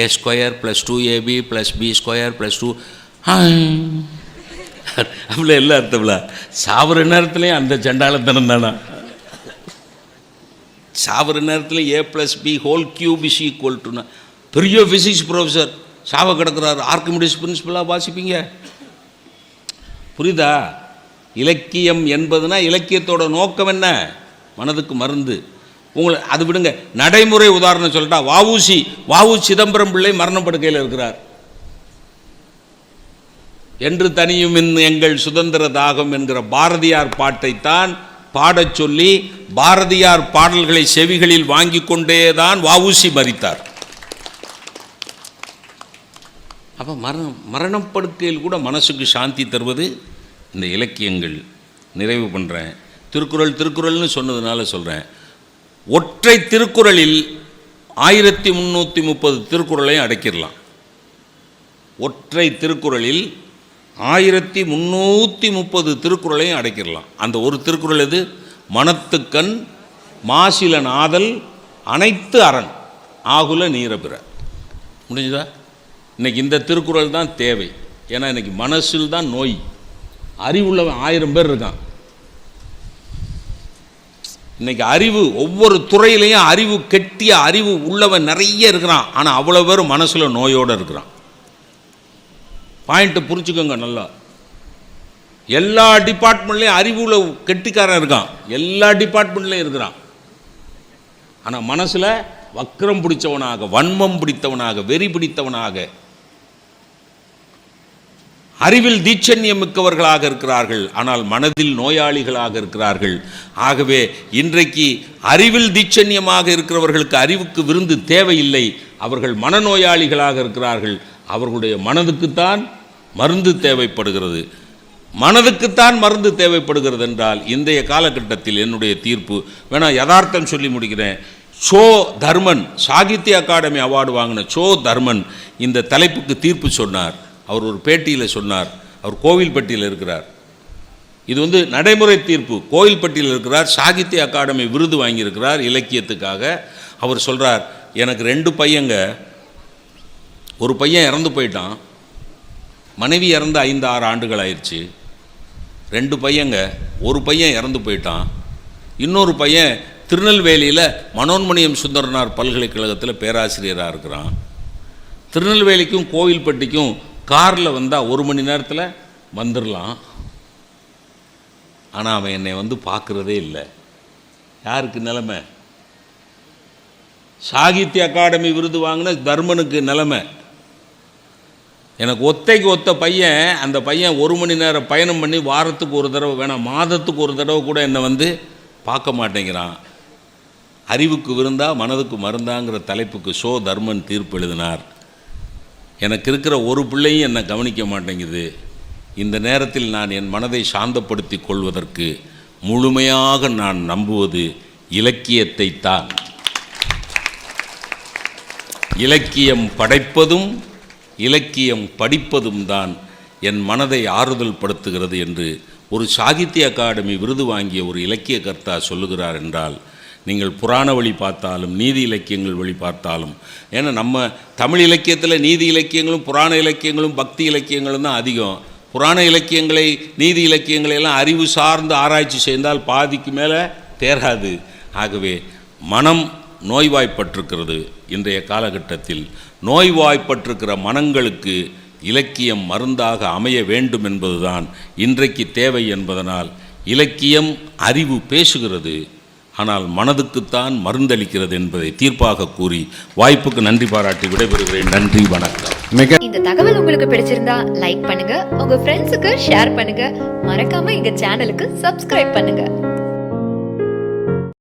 a² + 2ab + b² + 2 அப்படில இல்லை அர்த்தம்ல. சாவர நேரத்துலேயும் அந்த சண்டாளத்தனம் தானா? சாவர நேரத்தில் a+b³ இஸ் ஈக்குவல் டுனா பெரிய ஃபிசிக்ஸ் ப்ரொஃபஸர் சாவ கிடக்கிறார், ஆர்கிமிடிஸ் பிரின்சிபலாக வாசிப்பீங்க. புரியுதா? இலக்கியம் என்பதுனா இலக்கியத்தோட நோக்கம் என்ன? மனதுக்கு மருந்து. உங்களை அது விடுங்க, நடைமுறை உதாரணம் சொல்லிட்டா வாவு சிதம்பரம் பிள்ளை மரணப்படுக்கையில் இருக்கிறார். என்று தனியும் எங்கள் சுதந்திர தாகம் என்கிற பாரதியார் பாட்டைத்தான் பாடச் சொல்லி பாரதியார் பாடல்களை செவிகளில் வாங்கி கொண்டேதான் வஉசி மரித்தார். அப்போ மரணப்படுக்கையில் கூட மனசுக்கு சாந்தி தருவது இந்த இலக்கியங்கள். நிறைவு பண்ணுறேன். திருக்குறள்னு சொன்னதுனால சொல்கிறேன். ஒற்றை திருக்குறளில் 1330 திருக்குறளையும் அடக்கிடலாம். ஒற்றை திருக்குறளில் 1330 திருக்குறளையும் அடக்கிடலாம். அந்த ஒரு திருக்குறள் எது? மனத்துக்கண் மாசிலன் ஆதல் அனைத்து அரண் ஆகுல நீரபிற. முடிஞ்சுதா? இன்றைக்கி இந்த திருக்குறள் தான் தேவை. ஏன்னா இன்றைக்கி மனசில் தான் நோய். அறிவுள்ளவன் 1000 பேர் இருக்கான். இன்றைக்கி அறிவு, ஒவ்வொரு துறையிலையும் அறிவு கெட்டிய அறிவு உள்ளவன் நிறைய இருக்கிறான். ஆனால் அவ்வளோ பேரும் மனசில் நோயோடு இருக்கிறான். பாயிண்ட்டை புரிச்சுக்கோங்க நல்லா. எல்லா டிபார்ட்மெண்ட்லேயும் அறிவுள்ள கெட்டிக்காரன் இருக்கான், எல்லா டிபார்ட்மெண்ட்லேயும் இருக்கிறான். ஆனால் மனசில் வக்ரம் பிடித்தவனாக, வன்மம் பிடித்தவனாக, வெறி பிடித்தவனாக, அறிவில் தீட்சண்யம் மிக்கவர்களாக இருக்கிறார்கள். ஆனால் மனதில் நோயாளிகளாக இருக்கிறார்கள். ஆகவே இன்றைக்கு அறிவில் தீட்சண்யமாக இருக்கிறவர்களுக்கு அறிவுக்கு விருந்து தேவையில்லை. அவர்கள் மனநோயாளிகளாக இருக்கிறார்கள். அவர்களுடைய மனதுக்குத்தான் மருந்து தேவைப்படுகிறது. மனதுக்குத்தான் மருந்து தேவைப்படுகிறது என்றால் இன்றைய காலகட்டத்தில் என்னுடைய தீர்ப்பு வேணா யதார்த்தம் சொல்லி முடிக்கிறேன். சோ தர்மன், சாகித்ய அகாடமி அவார்டு வாங்கின சோ தர்மன் இந்த தலைப்புக்கு தீர்ப்பு சொன்னார். அவர் ஒரு பேட்டியில் சொன்னார். அவர் கோவில்பட்டியில் இருக்கிறார். இது நடைமுறை தீர்ப்பு. கோவில்பட்டியில் இருக்கிறார். சாகித்ய அகாடமி விருது வாங்கியிருக்கிறார் இலக்கியத்துக்காக. அவர் சொல்கிறார், எனக்கு 2 பையங்க. ஒரு பையன் இறந்து போயிட்டான், மனைவி இறந்து 5-6 ஆண்டுகள் ஆயிடுச்சு. 2 பையங்க. ஒரு பையன் இறந்து போயிட்டான், இன்னொரு பையன் திருநெல்வேலியில் மனோன்மணியம் சுந்தரனார் பல்கலைக்கழகத்தில் பேராசிரியராக இருக்கிறான். திருநெல்வேலிக்கும் கோவில்பட்டிக்கும் காரில் வந்தால் 1 மணி நேரத்தில் வந்துடலாம். ஆனால் அவன் என்னை பார்க்குறதே இல்லை. யாருக்கு நிலைமை? சாகித்ய அகாடமி விருது வாங்கின தர்மனுக்கு நிலைமை. எனக்கு ஒத்தைக்கு ஒத்த பையன், அந்த பையன் 1 மணி நேரம் பயணம் பண்ணி வாரத்துக்கு ஒரு தடவை, வேணாம் மாதத்துக்கு ஒரு தடவை கூட என்னை பார்க்க மாட்டேங்கிறான். அறிவுக்கு விருந்தா மனதுக்கு மருந்தாங்கிற தலைப்புக்கு சோ தர்மன் தீர்ப்பு எழுதினார். எனக்கு இருக்கிற ஒரு பிள்ளையும் என்னை கவனிக்க மாட்டேங்குது. இந்த நேரத்தில் நான் என் மனதை சாந்தப்படுத்தி கொள்வதற்கு முழுமையாக நான் நம்புவது இலக்கியத்தை தான். இலக்கியம் படைப்பதும் இலக்கியம் படிப்பதும் தான் என் மனதை ஆறுதல் படுத்துகிறது என்று ஒரு சாகித்ய அகாடமி விருது வாங்கிய ஒரு இலக்கிய கர்த்தா சொல்லுகிறார் என்றால், நீங்கள் புராண வழி பார்த்தாலும் நீதி இலக்கியங்கள் வழி பார்த்தாலும், ஏன்னா நம்ம தமிழ் இலக்கியத்தில் நீதி இலக்கியங்களும் புராண இலக்கியங்களும் பக்தி இலக்கியங்களும் தான் அதிகம். புராண இலக்கியங்களை நீதி இலக்கியங்களை எல்லாம் அறிவு சார்ந்து ஆராய்ச்சி செய்தால் பாதிக்கு மேலே தேராது. ஆகவே மனம் நோய்வாய்ப்பட்டிருக்கிறது. இன்றைய காலகட்டத்தில் நோய்வாய்ப்பட்டிருக்கிற மனங்களுக்கு இலக்கியம் மருந்தாக அமைய வேண்டும் என்பதுதான் இன்றைக்கு தேவை என்பதனால் இலக்கியம் அறிவு பேசுகிறது, ஆனால் மனதுக்குத்தான் மருந்தளிக்கிறது என்பதை தீர்ப்பாக கூறி வாய்ப்புக்கு நன்றி பாராட்டி விடைபெறுகிறேன். நன்றி, வணக்கம். இந்த தகவல் உங்களுக்கு பிடிச்சிருந்தா லைக் பண்ணுங்க, உங்க ஃப்ரெண்ட்ஸுக்கு ஷேர் பண்ணுங்க, மறக்காம எங்க சேனலுக்கு சப்ஸ்கிரைப் பண்ணுங்க.